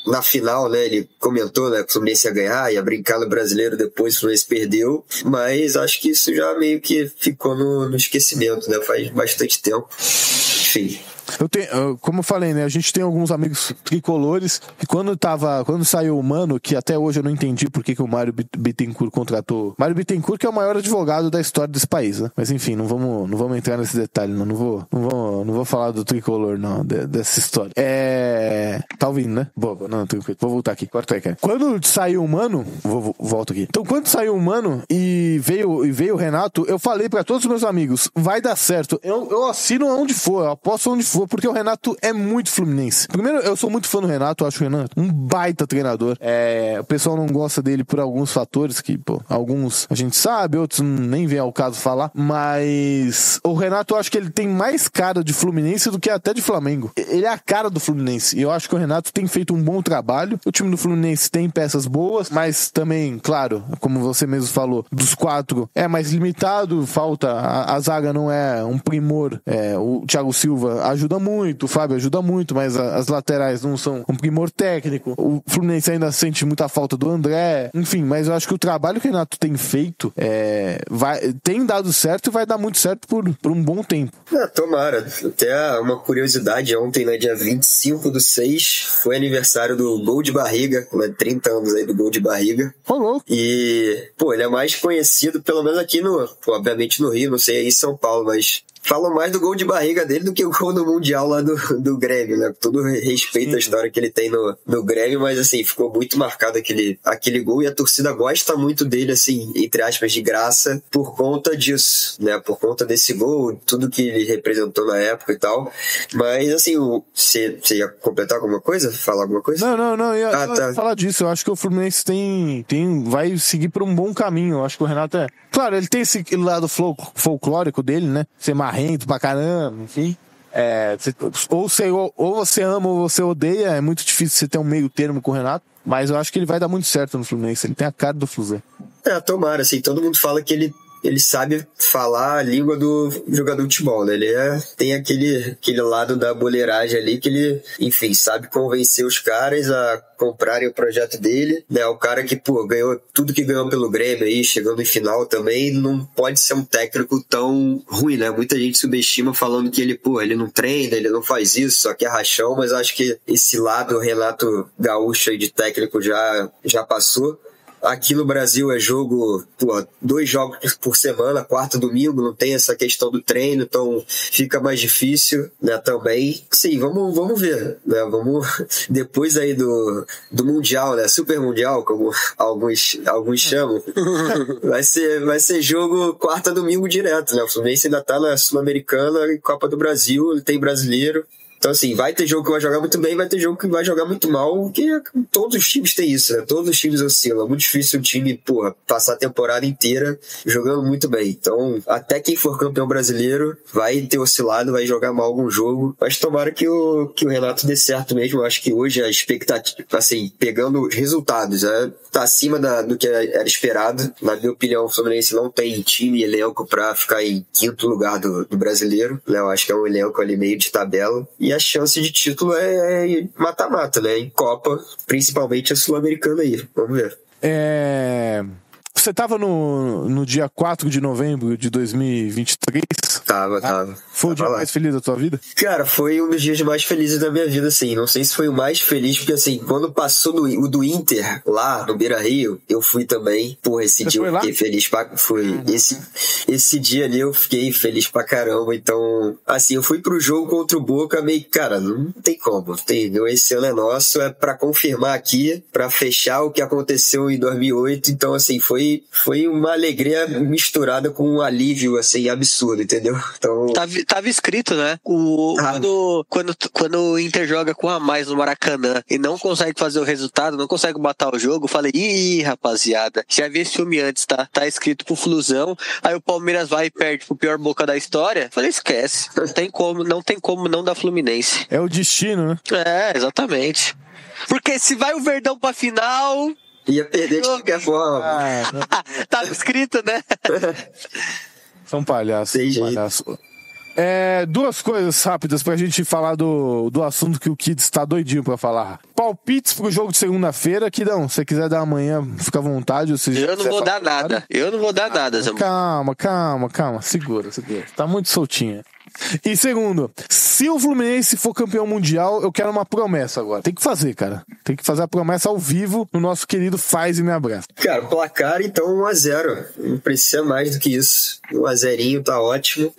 Speaker 3: na final, né, ele comentou, né, que o Fluminense ia ganhar, ia brincar no Brasileiro, depois o Fluminense perdeu, mas acho que isso já meio que ficou no esquecimento, né, faz bastante tempo. Enfim.
Speaker 1: Como eu falei, né, a gente tem alguns amigos tricolores e quando saiu o Mano, que até hoje eu não entendi por que o Mário Bittencourt contratou. Mário Bittencourt, que é o maior advogado da história desse país, né? Mas enfim, não vamos entrar nesse detalhe, não vou falar do tricolor, não, dessa história. Tá ouvindo, né? Não, tranquilo. Vou voltar aqui. Corta aí, cara. Quando saiu o Mano, volto aqui. Então, quando saiu o Mano e veio o Renato, eu falei pra todos os meus amigos, vai dar certo. Eu assino aonde for, eu aposto onde for, porque o Renato é muito Fluminense. Primeiro, eu sou muito fã do Renato, eu acho o Renato um baita treinador. O pessoal não gosta dele por alguns fatores que, alguns a gente sabe, outros nem vem ao caso falar, mas o Renato, eu acho que ele tem mais cara de Fluminense do que até de Flamengo. Ele é a cara do Fluminense, e eu acho que o Renato tem feito um bom trabalho. O time do Fluminense tem peças boas, mas também, claro, como você mesmo falou, dos 4 é mais limitado, falta, a zaga não é um primor, o Thiago Silva ajuda ajuda muito, o Fábio ajuda muito, mas as laterais não são um primor técnico. O Fluminense ainda sente muita falta do André. Enfim, mas eu acho que o trabalho que o Renato tem feito tem dado certo e vai dar muito certo por um bom tempo.
Speaker 3: Tomara. Até uma curiosidade, ontem, né, dia 25/6, foi aniversário do Gol de Barriga, né, 30 anos aí do Gol de Barriga.
Speaker 1: Rolou.
Speaker 3: E, ele é mais conhecido, pelo menos aqui obviamente no Rio, não sei aí em São Paulo, mas falam mais do gol de barriga dele do que o gol no Mundial lá do Grêmio, né? Com todo respeito à história que ele tem no Grêmio, mas assim, ficou muito marcado aquele gol e a torcida gosta muito dele, assim, entre aspas, de graça, por conta disso, né? Por conta desse gol, tudo que ele representou na época e tal. Mas assim, você ia completar alguma coisa? Falar alguma coisa?
Speaker 1: Não, eu ia falar disso. Eu acho que o Fluminense vai seguir por um bom caminho. Eu acho que o Renato claro, ele tem esse lado folclórico dele, né? Ser marrento pra caramba, enfim. Ou você ama ou você odeia. É muito difícil você ter um meio termo com o Renato. Mas eu acho que ele vai dar muito certo no Fluminense. Ele tem a cara do Fluminense.
Speaker 3: Tomara, assim, todo mundo fala que ele sabe falar a língua do jogador de futebol, né? Ele tem aquele lado da boleiragem ali que ele, enfim, sabe convencer os caras a comprarem o projeto dele, né? O cara que, ganhou tudo que ganhou pelo Grêmio aí, chegando em final também, não pode ser um técnico tão ruim, né? Muita gente subestima falando que ele não treina, ele não faz isso, só que é rachão, mas acho que esse lado Renato Gaúcho aí de técnico já passou. Aqui no Brasil é jogo, 2 jogos por semana, quarta, domingo, não tem essa questão do treino, então fica mais difícil, né, também. Sim, vamos ver, né, depois aí do Mundial, né, Super Mundial, como alguns chamam, vai ser jogo quarta, domingo direto, né, o Fluminense ainda tá na Sul-Americana e Copa do Brasil, ele tem brasileiro. Então, assim, vai ter jogo que vai jogar muito bem, vai ter jogo que vai jogar muito mal, que todos os times têm isso, né? Todos os times oscilam. É muito difícil o time, passar a temporada inteira jogando muito bem. Então, até quem for campeão brasileiro vai ter oscilado, vai jogar mal algum jogo. Mas tomara que o Renato dê certo mesmo. Eu acho que hoje a expectativa, assim, pegando os resultados, tá acima do que era esperado. Na minha opinião, o Fluminense não tem time e elenco pra ficar em 5º lugar do brasileiro, né? Eu acho que é um elenco ali meio de tabela. E a chance de título é mata-mata, né? Em Copa, principalmente a Sul-Americana aí. Vamos ver.
Speaker 1: Você tava no dia 4 de novembro de 2023?
Speaker 3: Tava.
Speaker 1: Foi o dia mais feliz da tua vida?
Speaker 3: Cara, foi um dos dias mais felizes da minha vida, assim. Não sei se foi o mais feliz, porque assim, quando passou o do Inter, lá no Beira-Rio, eu fui também. Esse dia eu fiquei feliz Fui. Esse dia ali eu fiquei feliz pra caramba. Então, assim, eu fui pro jogo contra o Boca meio, cara, não tem como. Entendeu? Esse ano é nosso, é pra confirmar aqui, pra fechar o que aconteceu em 2008. Então, assim, foi uma alegria misturada com um alívio, assim, absurdo, entendeu? Então...
Speaker 2: Tava escrito, né? Quando o Inter joga com a mais no Maracanã e não consegue fazer o resultado, não consegue matar o jogo, eu falei, rapaziada, já vi esse filme antes, tá? Tá escrito pro Flusão, aí o Palmeiras vai e perde pro pior Boca da história. Eu falei, esquece. Não tem como não dar Fluminense.
Speaker 1: É o destino, né?
Speaker 2: Exatamente. Porque se vai o Verdão pra final...
Speaker 3: Ia perder de qualquer forma.
Speaker 2: Tava escrito, né?
Speaker 1: São palhaços. Duas coisas rápidas pra gente falar do assunto que o Kids tá doidinho pra falar. Palpites pro jogo de segunda-feira, que não, se você quiser dar amanhã, fica à vontade.
Speaker 2: Eu não vou dar nada. Zé.
Speaker 1: Calma. Segura. Tá muito soltinha. E segundo, se o Fluminense for campeão mundial, eu quero uma promessa agora. Tem que fazer, cara. Tem que fazer a promessa ao vivo no nosso querido Faz e Me Abraça.
Speaker 3: Cara, placar, então 1-0. Não precisa mais do que isso. 1-0 tá ótimo.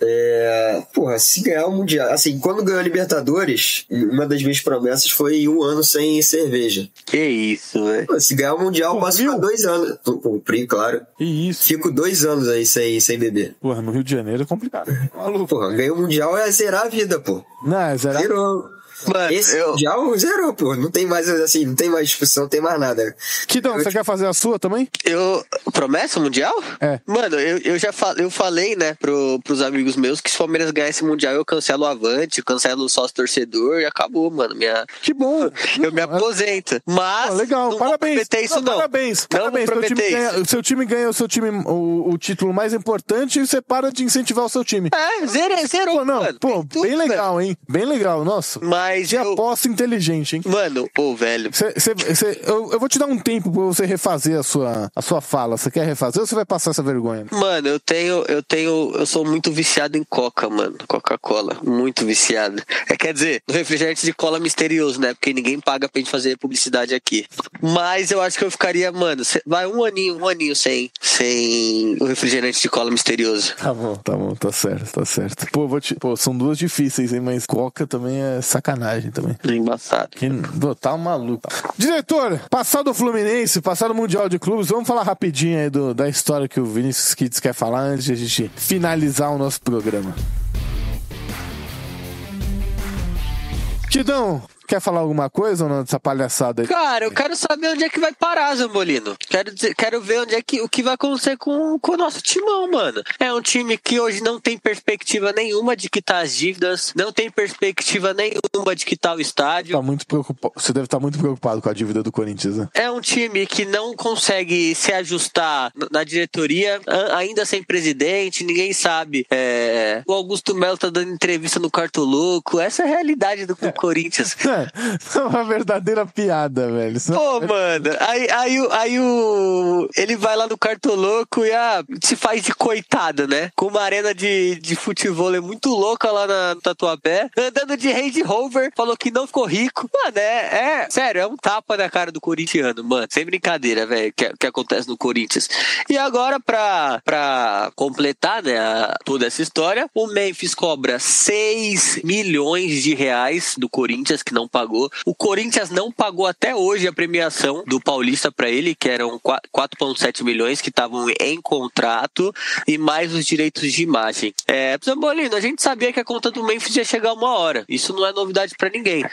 Speaker 3: Se ganhar o mundial... Assim, quando ganhou a Libertadores, uma das minhas promessas foi 1 ano sem cerveja.
Speaker 2: Que isso, velho.
Speaker 3: Se ganhar o mundial, eu posso ficar 2 anos. Cumpri, claro.
Speaker 1: Que isso.
Speaker 3: Fico 2 anos aí sem beber.
Speaker 1: No Rio de Janeiro é complicado.
Speaker 3: Ganhei o mundial é zerar a vida, pô.
Speaker 1: Não, é zerar.
Speaker 2: Mano,
Speaker 3: Esse já zerou, pô. Não tem mais, assim, não tem mais discussão, não tem mais nada.
Speaker 1: Kidão, você quer fazer a sua também?
Speaker 2: Promessa mundial?
Speaker 1: É.
Speaker 2: Mano, eu falei, né, pros amigos meus que se o Palmeiras ganhar esse mundial, eu cancelo o Avante, cancelo o sócio torcedor e acabou, mano.
Speaker 1: Que bom.
Speaker 2: Eu me aposento. Mas.
Speaker 1: Legal,
Speaker 2: não
Speaker 1: parabéns.
Speaker 2: Vou prometer isso, não.
Speaker 1: Parabéns. Seu time ganha o título mais importante e você para de incentivar o seu time.
Speaker 2: Zerou.
Speaker 1: Pô, não,
Speaker 2: mano.
Speaker 1: pô, bem legal, mano. Hein? Bem legal, nossa.
Speaker 2: Mas.
Speaker 1: Que aposta inteligente, hein?
Speaker 2: Mano, velho.
Speaker 1: Eu vou te dar um tempo pra você refazer a sua fala. Você quer refazer ou você vai passar essa vergonha?
Speaker 2: Mano, eu sou muito viciado em Coca, mano. Coca-Cola. Muito viciado. Quer dizer, no refrigerante de cola misterioso, né? Porque ninguém paga pra gente fazer publicidade aqui. Mas eu acho que eu ficaria, mano, vai um aninho sem o refrigerante de cola misterioso.
Speaker 1: Tá bom, tá certo. Pô, são duas difíceis, hein? Mas Coca também é sacanagem também.
Speaker 2: Embaçado.
Speaker 1: Tá um maluco. Diretor, passado o Fluminense, passado o Mundial de Clubes, vamos falar rapidinho aí da história que o Vinícius Kids quer falar antes de a gente finalizar o nosso programa. Kidão, quer falar alguma coisa ou não dessa palhaçada aí?
Speaker 2: Cara, eu quero saber onde é que vai parar, Zambolino. Quero ver o que vai acontecer com o nosso timão, mano. É um time que hoje não tem perspectiva nenhuma de quitar as dívidas, não tem perspectiva nenhuma de quitar o estádio.
Speaker 1: Você deve estar muito preocupado com a dívida do Corinthians, né?
Speaker 2: É um time que não consegue se ajustar na diretoria, ainda sem presidente, ninguém sabe. O Augusto Melo tá dando entrevista no Cartoloco. Essa é a realidade do Corinthians.
Speaker 1: É uma verdadeira piada, velho.
Speaker 2: Pô, mano, aí ele vai lá no Cartoloco e se faz de coitada, né? Com uma arena de futebol muito louca lá no Tatuapé, andando de Range Rover, falou que não ficou rico. Mano, sério, é um tapa na cara do corintiano, mano. Sem brincadeira, velho, que acontece no Corinthians. E agora, pra completar, né, toda essa história, o Memphis cobra 6 milhões de reais do Corinthians, que não pagou. O Corinthians não pagou até hoje a premiação do Paulista pra ele, que eram 4,7 milhões que estavam em contrato, e mais os direitos de imagem. Zambolino, a gente sabia que a conta do Memphis ia chegar uma hora. Isso não é novidade pra ninguém.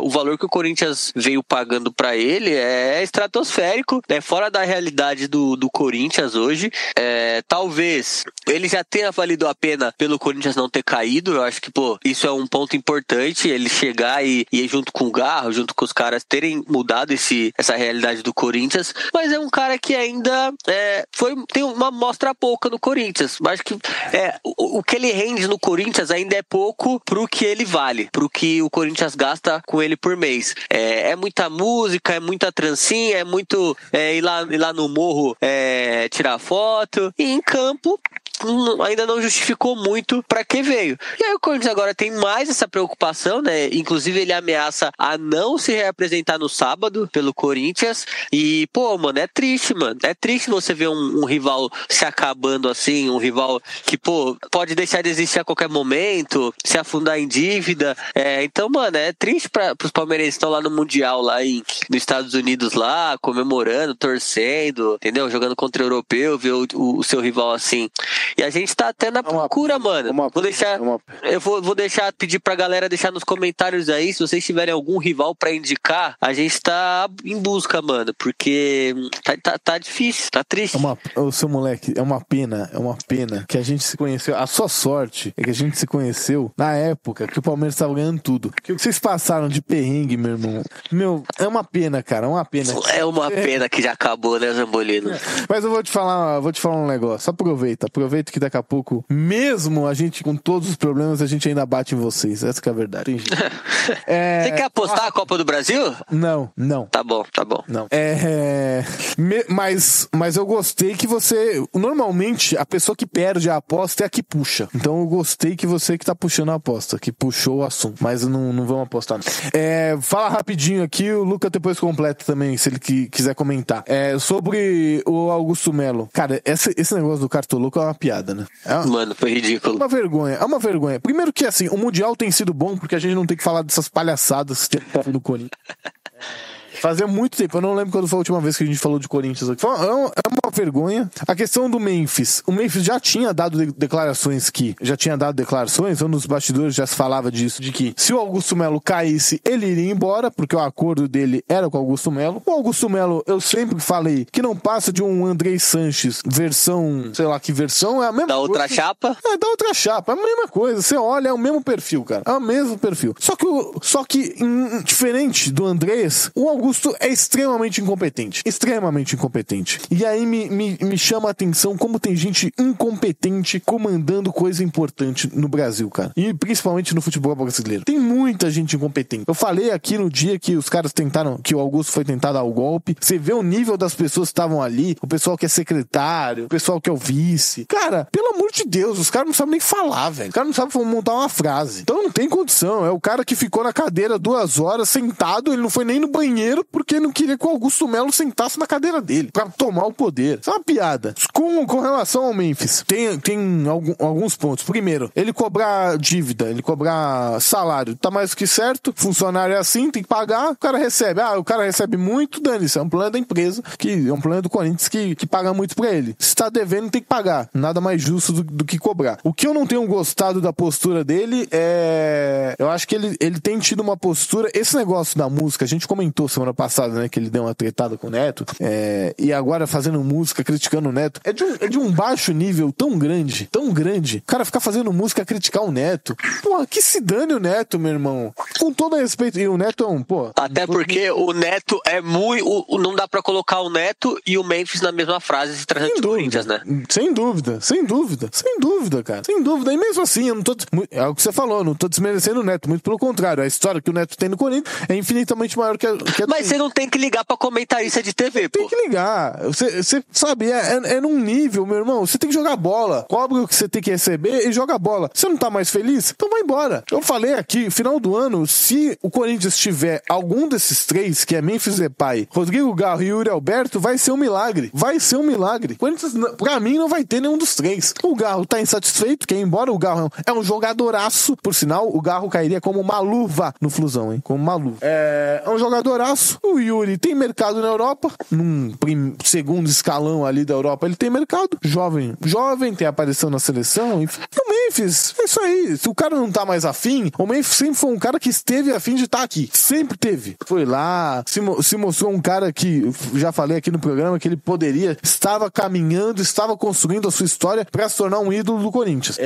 Speaker 2: O valor que o Corinthians veio pagando pra ele é estratosférico, é fora da realidade do Corinthians hoje. Talvez ele já tenha valido a pena pelo Corinthians não ter caído. Eu acho que, isso é um ponto importante, ele chegar e junto com o Garro, junto com os caras terem mudado essa realidade do Corinthians, mas é um cara que ainda tem uma amostra pouca no Corinthians. Acho que o que ele rende no Corinthians ainda é pouco pro que ele vale, pro que o Corinthians gasta com ele por mês. É muita música, é muita trancinha, é muito ir lá no morro tirar foto, e em campo ainda não justificou muito pra que veio. E aí o Corinthians agora tem mais essa preocupação, né? Inclusive ele ameaça a não se reapresentar no sábado pelo Corinthians. E, mano, é triste, mano. É triste você ver um rival se acabando assim, um rival que, pode deixar de existir a qualquer momento, se afundar em dívida. Então, mano, é triste pros palmeirenses que estão lá no Mundial, lá nos Estados Unidos, lá, comemorando, torcendo, entendeu? Jogando contra o europeu, ver o seu rival assim. E a gente tá até na procura, mano. Eu vou pedir pra galera deixar nos comentários aí, se vocês tiverem algum rival pra indicar, a gente tá em busca, mano, porque tá difícil, tá triste.
Speaker 1: O seu moleque, é uma pena que a gente se conheceu. A sua sorte é que a gente se conheceu na época que o Palmeiras tava ganhando tudo. Que vocês passaram de perrengue, meu irmão. É uma pena, cara, é uma pena.
Speaker 2: É uma pena que já acabou, né, Zambolino?
Speaker 1: Mas eu vou te falar um negócio. Aproveita que daqui a pouco, mesmo a gente com todos os problemas, a gente ainda bate em vocês. Essa que é a verdade.
Speaker 2: Você quer apostar a Copa do Brasil?
Speaker 1: Não.
Speaker 2: Tá bom.
Speaker 1: Não. Mas eu gostei que você... Normalmente, a pessoa que perde a aposta é a que puxa. Então eu gostei que você que tá puxando a aposta, que puxou o assunto. Mas não vamos apostar. Fala rapidinho aqui, o Luca depois completa também, se ele quiser comentar. Sobre o Augusto Melo. Cara, esse negócio do Cartoloco é uma piada, né?
Speaker 2: Mano, foi ridículo.
Speaker 1: É uma vergonha. Primeiro que, assim, o Mundial tem sido bom porque a gente não tem que falar dessas palhaçadas que tem no Corinthians. Fazia muito tempo, eu não lembro quando foi a última vez que a gente falou de Corinthians aqui. É uma vergonha. A questão do Memphis, o Memphis já tinha dado declarações ou nos bastidores já se falava disso, de que se o Augusto Melo caísse, ele iria embora, porque o acordo dele era com o Augusto Melo. O Augusto Melo, eu sempre falei que não passa de um Andrei Sanches versão, sei lá que versão, é a mesma
Speaker 2: da
Speaker 1: coisa.
Speaker 2: Outra chapa?
Speaker 1: É, da outra chapa, é a mesma coisa. Você olha, é o mesmo perfil, cara. É o mesmo perfil. Só que diferente do Andrés, o Augusto é extremamente incompetente. Extremamente incompetente. E aí me chama a atenção como tem gente incompetente comandando coisa importante no Brasil, cara. E principalmente no futebol brasileiro. Tem muita gente incompetente. Eu falei aqui no dia que os caras tentaram, que o Augusto foi tentar dar o golpe. Você vê o nível das pessoas que estavam ali, o pessoal que é secretário, o pessoal que é o vice. Cara, pelo amor de Deus, os caras não sabem nem falar, velho. Os caras não sabem montar uma frase. Então não tem condição. É o cara que ficou na cadeira 2 horas sentado, ele não foi nem no banheiro porque não queria que o Augusto Melo sentasse na cadeira dele pra tomar o poder. Isso é uma piada. Com relação ao Memphis, tem alguns pontos. Primeiro, ele cobrar dívida, ele cobrar salário, tá mais do que certo. Funcionário é assim, tem que pagar, o cara recebe. O cara recebe muito, dane-se. É um plano da empresa, é um plano do Corinthians que paga muito pra ele. Se tá devendo, tem que pagar. Nada mais justo do que cobrar. O que eu não tenho gostado da postura dele é... Eu acho que ele tem tido uma postura... Esse negócio da música, a gente comentou semana passada, né, que ele deu uma tretada com o Neto, e agora fazendo música, criticando o Neto. É de um baixo nível tão grande, o cara ficar fazendo música criticar o Neto. Porra, que se dane o Neto, meu irmão. Com todo respeito. E o Neto é um,
Speaker 2: Até porque o Neto é muito... Não dá pra colocar o Neto e o Memphis na mesma frase se tratando de Corinthians, né?
Speaker 1: Sem dúvida, cara. Sem dúvida. E mesmo assim, eu não tô... É o que você falou, eu não tô desmerecendo o Neto. Muito pelo contrário. A história que o Neto tem no Corinthians é infinitamente maior que a
Speaker 2: Mas você não tem que ligar pra comentarista de TV, pô.
Speaker 1: Tem que ligar. Você sabe, é num nível, meu irmão. Você tem que jogar bola. Cobra o que você tem que receber e joga bola. Você não tá mais feliz? Então vai embora. Eu falei aqui, final do ano, se o Corinthians tiver algum desses 3, que é Memphis Depay, Rodrigo Garro e Yuri Alberto, vai ser um milagre. O Corinthians, pra mim, não vai ter nenhum dos 3. O Garro tá insatisfeito, que embora o Garro é um jogadoraço, por sinal, o Garro cairia como uma luva no Flusão, hein? Como uma luva. É um jogadoraço. O Yuri tem mercado na Europa, num segundo escalão ali da Europa, ele tem mercado. Jovem, tem aparição na seleção, enfim. O Memphis, é isso aí. Se o cara não tá mais afim, o Memphis sempre foi um cara que esteve afim de estar aqui. Sempre teve. Foi lá, se mostrou um cara que, já falei aqui no programa, que ele estava caminhando, estava construindo a sua história pra se tornar um ídolo do Corinthians.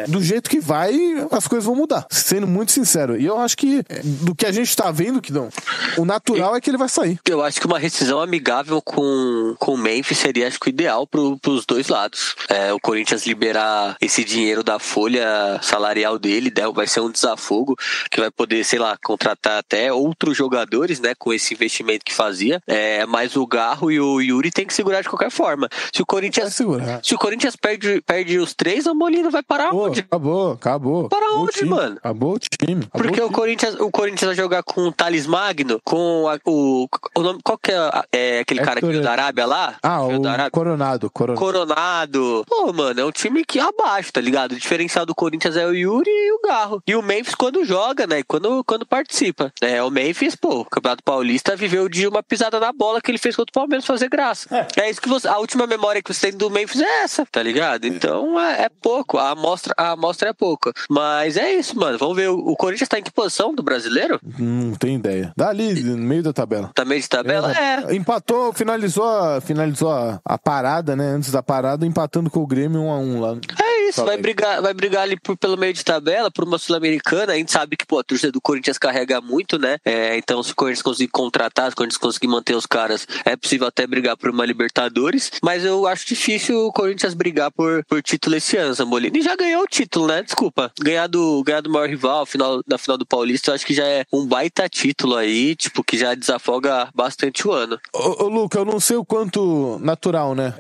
Speaker 1: Do jeito que vai, as coisas vão mudar. Sendo muito sincero. E eu acho que, do que a gente tá vendo, que não, o natural é que ele vai sair.
Speaker 2: Eu acho que uma rescisão amigável com o Memphis seria, acho que, o ideal pros dois lados. O Corinthians liberar esse dinheiro da folha salarial dele, vai ser um desafogo que vai poder, sei lá, contratar até outros jogadores, né, com esse investimento que fazia. Mas o Garro e o Yuri tem que segurar de qualquer forma. Se o Corinthians perde os 3, o Molina vai parar onde?
Speaker 1: Acabou.
Speaker 2: Para onde, mano?
Speaker 1: Acabou o time.
Speaker 2: Porque o Corinthians vai jogar com o Thales Magno, com o nome, qual que é aquele cara que veio da Arábia lá?
Speaker 1: O Coronado.
Speaker 2: Pô, mano, é um time que é abaixo, tá ligado? O diferencial do Corinthians é o Yuri e o Garro. E o Memphis quando joga, né? Quando participa. O Memphis, pô, o Campeonato Paulista viveu de uma pisada na bola que ele fez contra o Palmeiras fazer graça. É isso que a última memória que você tem do Memphis é essa, tá ligado? Então é pouco, a amostra é pouca. Mas é isso, mano. Vamos ver, o Corinthians tá em que posição do brasileiro?
Speaker 1: Não tenho ideia. Dali, no meio da tabela.
Speaker 2: Tá meio de tabela?
Speaker 1: Empatou, finalizou a parada, né? Antes da parada, empatando com o Grêmio 1-1 lá.
Speaker 2: É isso, vai brigar ali pelo meio de tabela, por uma Sul-Americana. A gente sabe que, pô, a torcida do Corinthians carrega muito, né? Então, se o Corinthians conseguir contratar, se o Corinthians conseguir manter os caras, é possível até brigar por uma Libertadores. Mas eu acho difícil o Corinthians brigar por título esse ano, Zambolini. E já ganhou o título, né? Desculpa. Ganhar do maior rival na final do Paulista, eu acho que já é um baita título aí, tipo, que já desafoga bastante o ano.
Speaker 1: Ô Luca, eu não sei o quanto natural, né?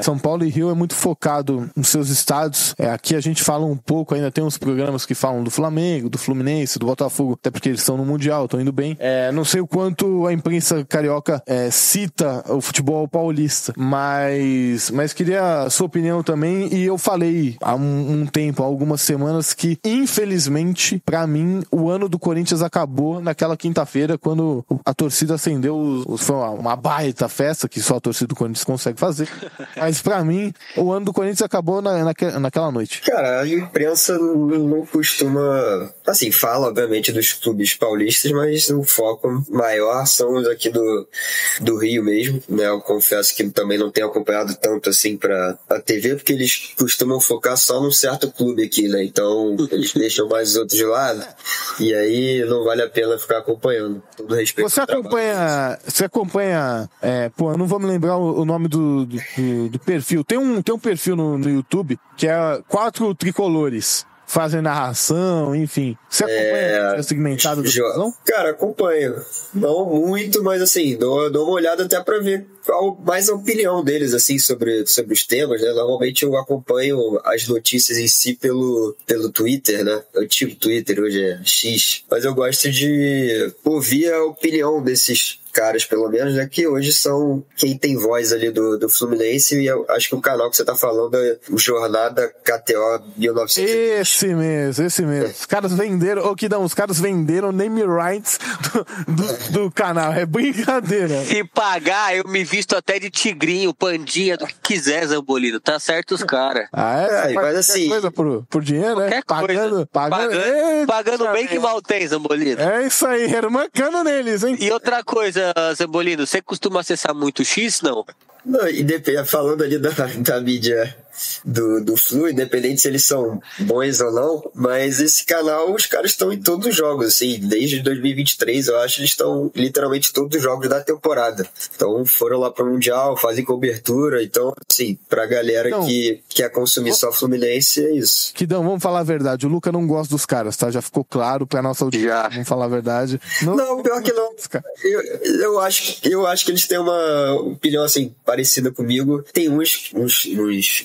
Speaker 1: São Paulo e Rio é muito focado nos seus estados jogos. Aqui a gente fala um pouco, ainda tem uns programas que falam do Flamengo, do Fluminense, do Botafogo, até porque eles estão no Mundial, estão indo bem. Não sei o quanto a imprensa carioca cita o futebol paulista, mas queria a sua opinião também, e eu falei há um tempo, há algumas semanas, que infelizmente, pra mim, o ano do Corinthians acabou naquela quinta-feira, quando a torcida acendeu foi uma baita festa, que só a torcida do Corinthians consegue fazer, mas pra mim, o ano do Corinthians acabou naquela noite.
Speaker 3: Cara, a imprensa não costuma, assim, fala obviamente dos clubes paulistas, mas o foco maior são os aqui do Rio mesmo, né? Eu confesso que também não tenho acompanhado tanto assim pra TV, porque eles costumam focar só num certo clube aqui, né? Então eles deixam mais os outros de lado, e aí não vale a pena ficar acompanhando. Todo respeito.
Speaker 1: Você acompanha, eu não vou me lembrar o nome do perfil. Tem um perfil no YouTube que é 4 tricolores. Fazem narração, enfim. Você acompanha segmentado da televisão?
Speaker 3: Cara, acompanho. Não muito, mas assim, dou uma olhada até pra ver qual mais a opinião deles, assim, sobre os temas, né? Normalmente eu acompanho as notícias em si pelo Twitter, né? Eu tive Twitter, hoje é X. Mas eu gosto de ouvir a opinião desses caras, pelo menos, né, que hoje são quem tem voz ali do Fluminense, e eu acho que o canal que você tá falando é o Jornada KTO 1900.
Speaker 1: Esse mesmo. Os caras venderam, os caras venderam name rights do canal, é brincadeira.
Speaker 2: Se pagar, eu me visto até de tigrinho, pandinha, do que quiser, Zambolino, tá certo os caras.
Speaker 3: Mas assim,
Speaker 1: coisa por dinheiro, né?
Speaker 2: Pagando bem que mal tem, Zambolino.
Speaker 1: É isso aí, hermancando neles, hein?
Speaker 2: E outra coisa, Zambolino, você costuma acessar muito o X, não?
Speaker 3: Não, e falando ali da mídia do Flu, independente se eles são bons ou não, mas esse canal, os caras estão em todos os jogos, assim, desde 2023, eu acho que eles estão literalmente em todos os jogos da temporada. Então foram lá para o Mundial, fazem cobertura, então, assim, pra galera que quer consumir só Fluminense, é isso.
Speaker 1: Kidão, vamos falar a verdade, o Luca não gosta dos caras, tá? Já ficou claro pra nossa audiência, vamos falar a verdade.
Speaker 3: Não, pior que não. Eu acho que eles têm uma opinião, assim, parecida comigo. Tem uns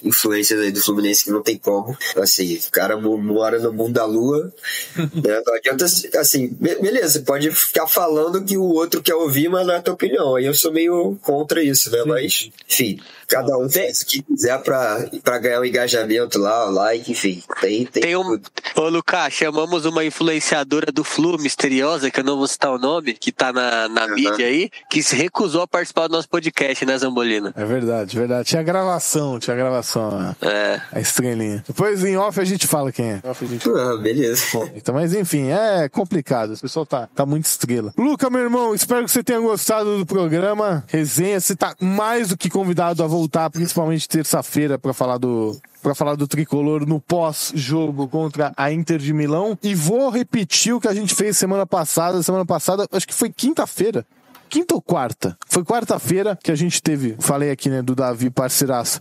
Speaker 3: influências aí do Fluminense que não tem como. Assim, o cara mora no mundo da lua. Né? Não adianta, assim, beleza, pode ficar falando que o outro quer ouvir, mas não é a tua opinião. Aí eu sou meio contra isso, né? Sim. Mas, enfim, cada um faz o que quiser pra ganhar um engajamento lá, o like, enfim. Tem
Speaker 2: Ô, Lucas, chamamos uma influenciadora do Flu, misteriosa, que eu não vou citar o nome, que tá na mídia aí, que se recusou a participar do nosso podcast, né, Zambolino?
Speaker 1: É verdade. Tinha gravação. A estrelinha. Depois em off a gente fala quem é.
Speaker 3: Beleza.
Speaker 1: Então, mas enfim, é complicado. O pessoal tá muito estrela. Luca, meu irmão, espero que você tenha gostado do programa. Resenha, você tá mais do que convidado a voltar, principalmente terça-feira, pra falar do tricolor no pós-jogo contra a Inter de Milão. E vou repetir o que a gente fez semana passada. Semana passada, acho que foi quinta-feira. Quinta ou quarta? Foi quarta-feira que a gente teve, falei aqui, né, do Davi, parceiraço,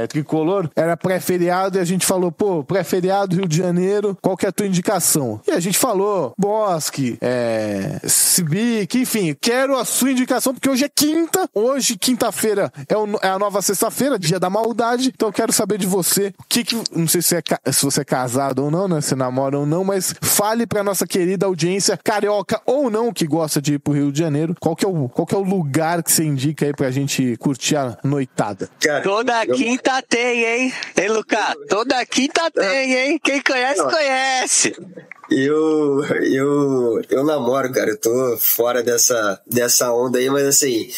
Speaker 1: tricolor, era pré-feriado e a gente falou, pré-feriado, Rio de Janeiro, qual que é a tua indicação? E a gente falou, Bosque, Cibic, enfim, quero a sua indicação, porque hoje é quinta-feira é a nova sexta-feira, dia da maldade, então eu quero saber de você, não sei se você é casado ou não, né, se namora ou não, mas fale pra nossa querida audiência, carioca ou não, que gosta de ir pro Rio de Janeiro, qual que é o lugar que você indica aí pra gente curtir a noitada?
Speaker 2: Cara, toda quinta tem, hein? Hein, Lucas? Toda quinta tem, hein? Quem conhece, conhece.
Speaker 3: Eu namoro, cara. Eu tô fora dessa onda aí, mas assim,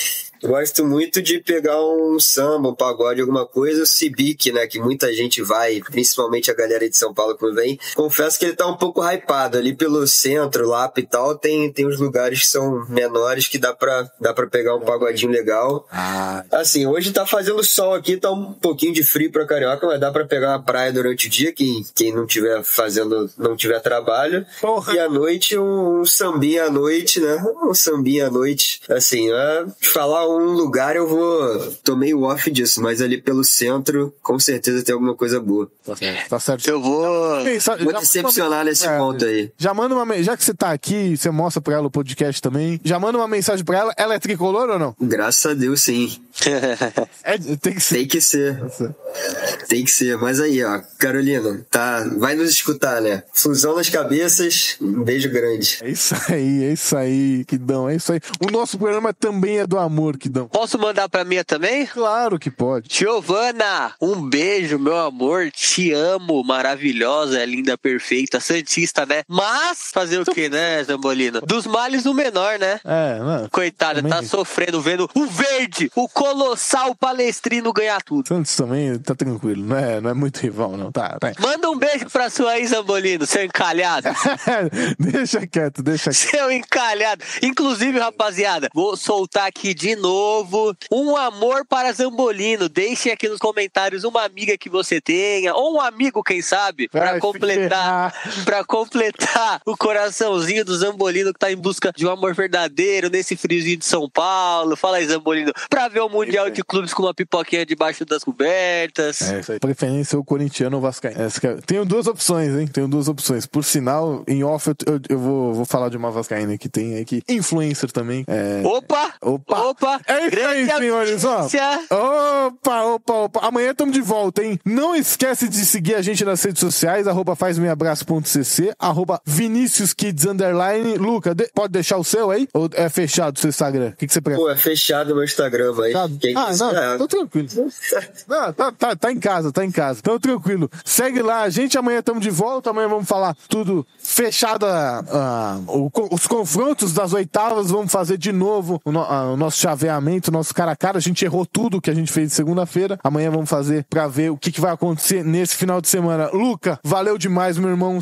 Speaker 3: gosto muito de pegar um samba, um pagode, alguma coisa, o Cibic, né, que muita gente vai, principalmente a galera de São Paulo que vem. Confesso que ele tá um pouco hypado ali pelo centro, Lapa e tal, tem uns lugares que são menores que dá pra pegar um pagodinho legal. Assim, hoje tá fazendo sol aqui, tá um pouquinho de frio pra carioca, mas dá pra pegar uma praia durante o dia, quem não tiver não tiver trabalho. Porra. E à noite, um sambinha à noite, né, assim, falar um lugar, eu vou... Tô meio off disso, mas ali pelo centro, com certeza tem alguma coisa boa.
Speaker 1: Tá certo.
Speaker 2: Eu vou...
Speaker 3: Vou decepcionar nesse ponto aí.
Speaker 1: Já manda já que você tá aqui, você mostra pra ela o podcast também, já manda uma mensagem pra ela. Ela é tricolor ou não?
Speaker 3: Graças a Deus, sim.
Speaker 1: Tem que ser.
Speaker 3: Tem que ser. Tem que ser. Mas aí, ó, Carolina, vai nos escutar, né? Fusão nas cabeças, um beijo grande.
Speaker 1: É isso aí, Kidão, é isso aí. O nosso programa também é do amor, Kidão.
Speaker 2: Posso mandar pra minha também?
Speaker 1: Claro que pode.
Speaker 2: Giovana, um beijo, meu amor, te amo, maravilhosa, é linda, perfeita, santista, né? Mas, fazer o que, né, Zambolino? Dos males o menor, né?
Speaker 1: Não.
Speaker 2: Coitada, tá sofrendo, vendo o verde, o colossal Palestrino ganhar tudo.
Speaker 1: Santos também tá tranquilo, não é muito rival, não, tá.
Speaker 2: Manda um beijo pra sua aí, Zambolino, seu encalhado.
Speaker 1: Deixa quieto.
Speaker 2: Seu encalhado. Inclusive, rapaziada, vou soltar aqui de novo um amor para Zambolino. Deixem aqui nos comentários uma amiga que você tenha, ou um amigo, quem sabe, pra completar o coraçãozinho do Zambolino que tá em busca de um amor verdadeiro nesse friozinho de São Paulo. Fala aí, Zambolino, pra ver o Mundial de Clubes com uma pipoquinha debaixo das cobertas.
Speaker 1: É isso aí. Preferência o corintiano ou vascaíno. Tenho duas opções, hein? Por sinal, em off eu vou falar de uma vascaína que tem aí, que influencer também.
Speaker 2: Opa!
Speaker 1: É isso aí, senhores, ó. Opa. Amanhã estamos de volta, hein? Não esquece de seguir a gente nas redes sociais, @fazmeabraço.cc, @ViniciusKids_. Luca, pode deixar o seu aí? Ou é fechado o seu Instagram? O que você prefere?
Speaker 3: Pô, é fechado o meu Instagram, mas...
Speaker 1: Não, tô tranquilo. Não, tá em casa. Então, tranquilo. Segue lá, a gente amanhã estamos de volta, amanhã vamos falar tudo fechado, os confrontos das oitavas, vamos fazer de novo o nosso chaveamento, o nosso cara a cara. A gente errou tudo que a gente fez de segunda-feira. Amanhã vamos fazer pra ver o que vai acontecer nesse final de semana. Luca, valeu demais, meu irmão.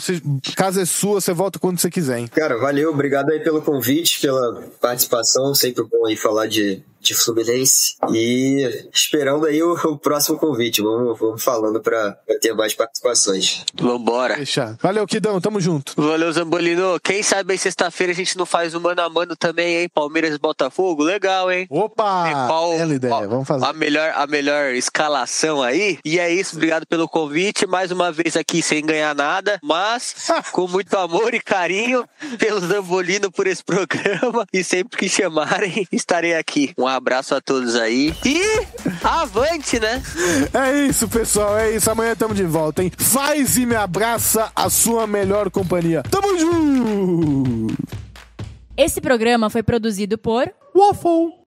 Speaker 1: Casa é sua, você volta quando você quiser, hein?
Speaker 3: Cara, valeu. Obrigado aí pelo convite, pela participação. Sempre bom aí falar de Fluminense. E esperando aí o próximo convite. Vamos falando pra ter mais participações.
Speaker 2: Vambora.
Speaker 1: Deixa. Valeu, Kidão. Tamo junto.
Speaker 2: Valeu, Zambolino. Quem sabe aí sexta-feira a gente não faz um mano a mano também, hein? Palmeiras e Botafogo. Legal, hein?
Speaker 1: Opa! Bela ideia. Vamos fazer.
Speaker 2: A melhor escalação aí. E é isso. Obrigado pelo convite. Mais uma vez aqui sem ganhar nada, mas com muito amor e carinho pelo Zambolino, por esse programa. E sempre que chamarem, estarei aqui. Um abraço a todos aí. E avante, né?
Speaker 1: É isso, pessoal. É isso. Amanhã estamos de volta, hein? Faz e me abraça, a sua melhor companhia. Tamo junto!
Speaker 4: Esse programa foi produzido por
Speaker 1: Waffle.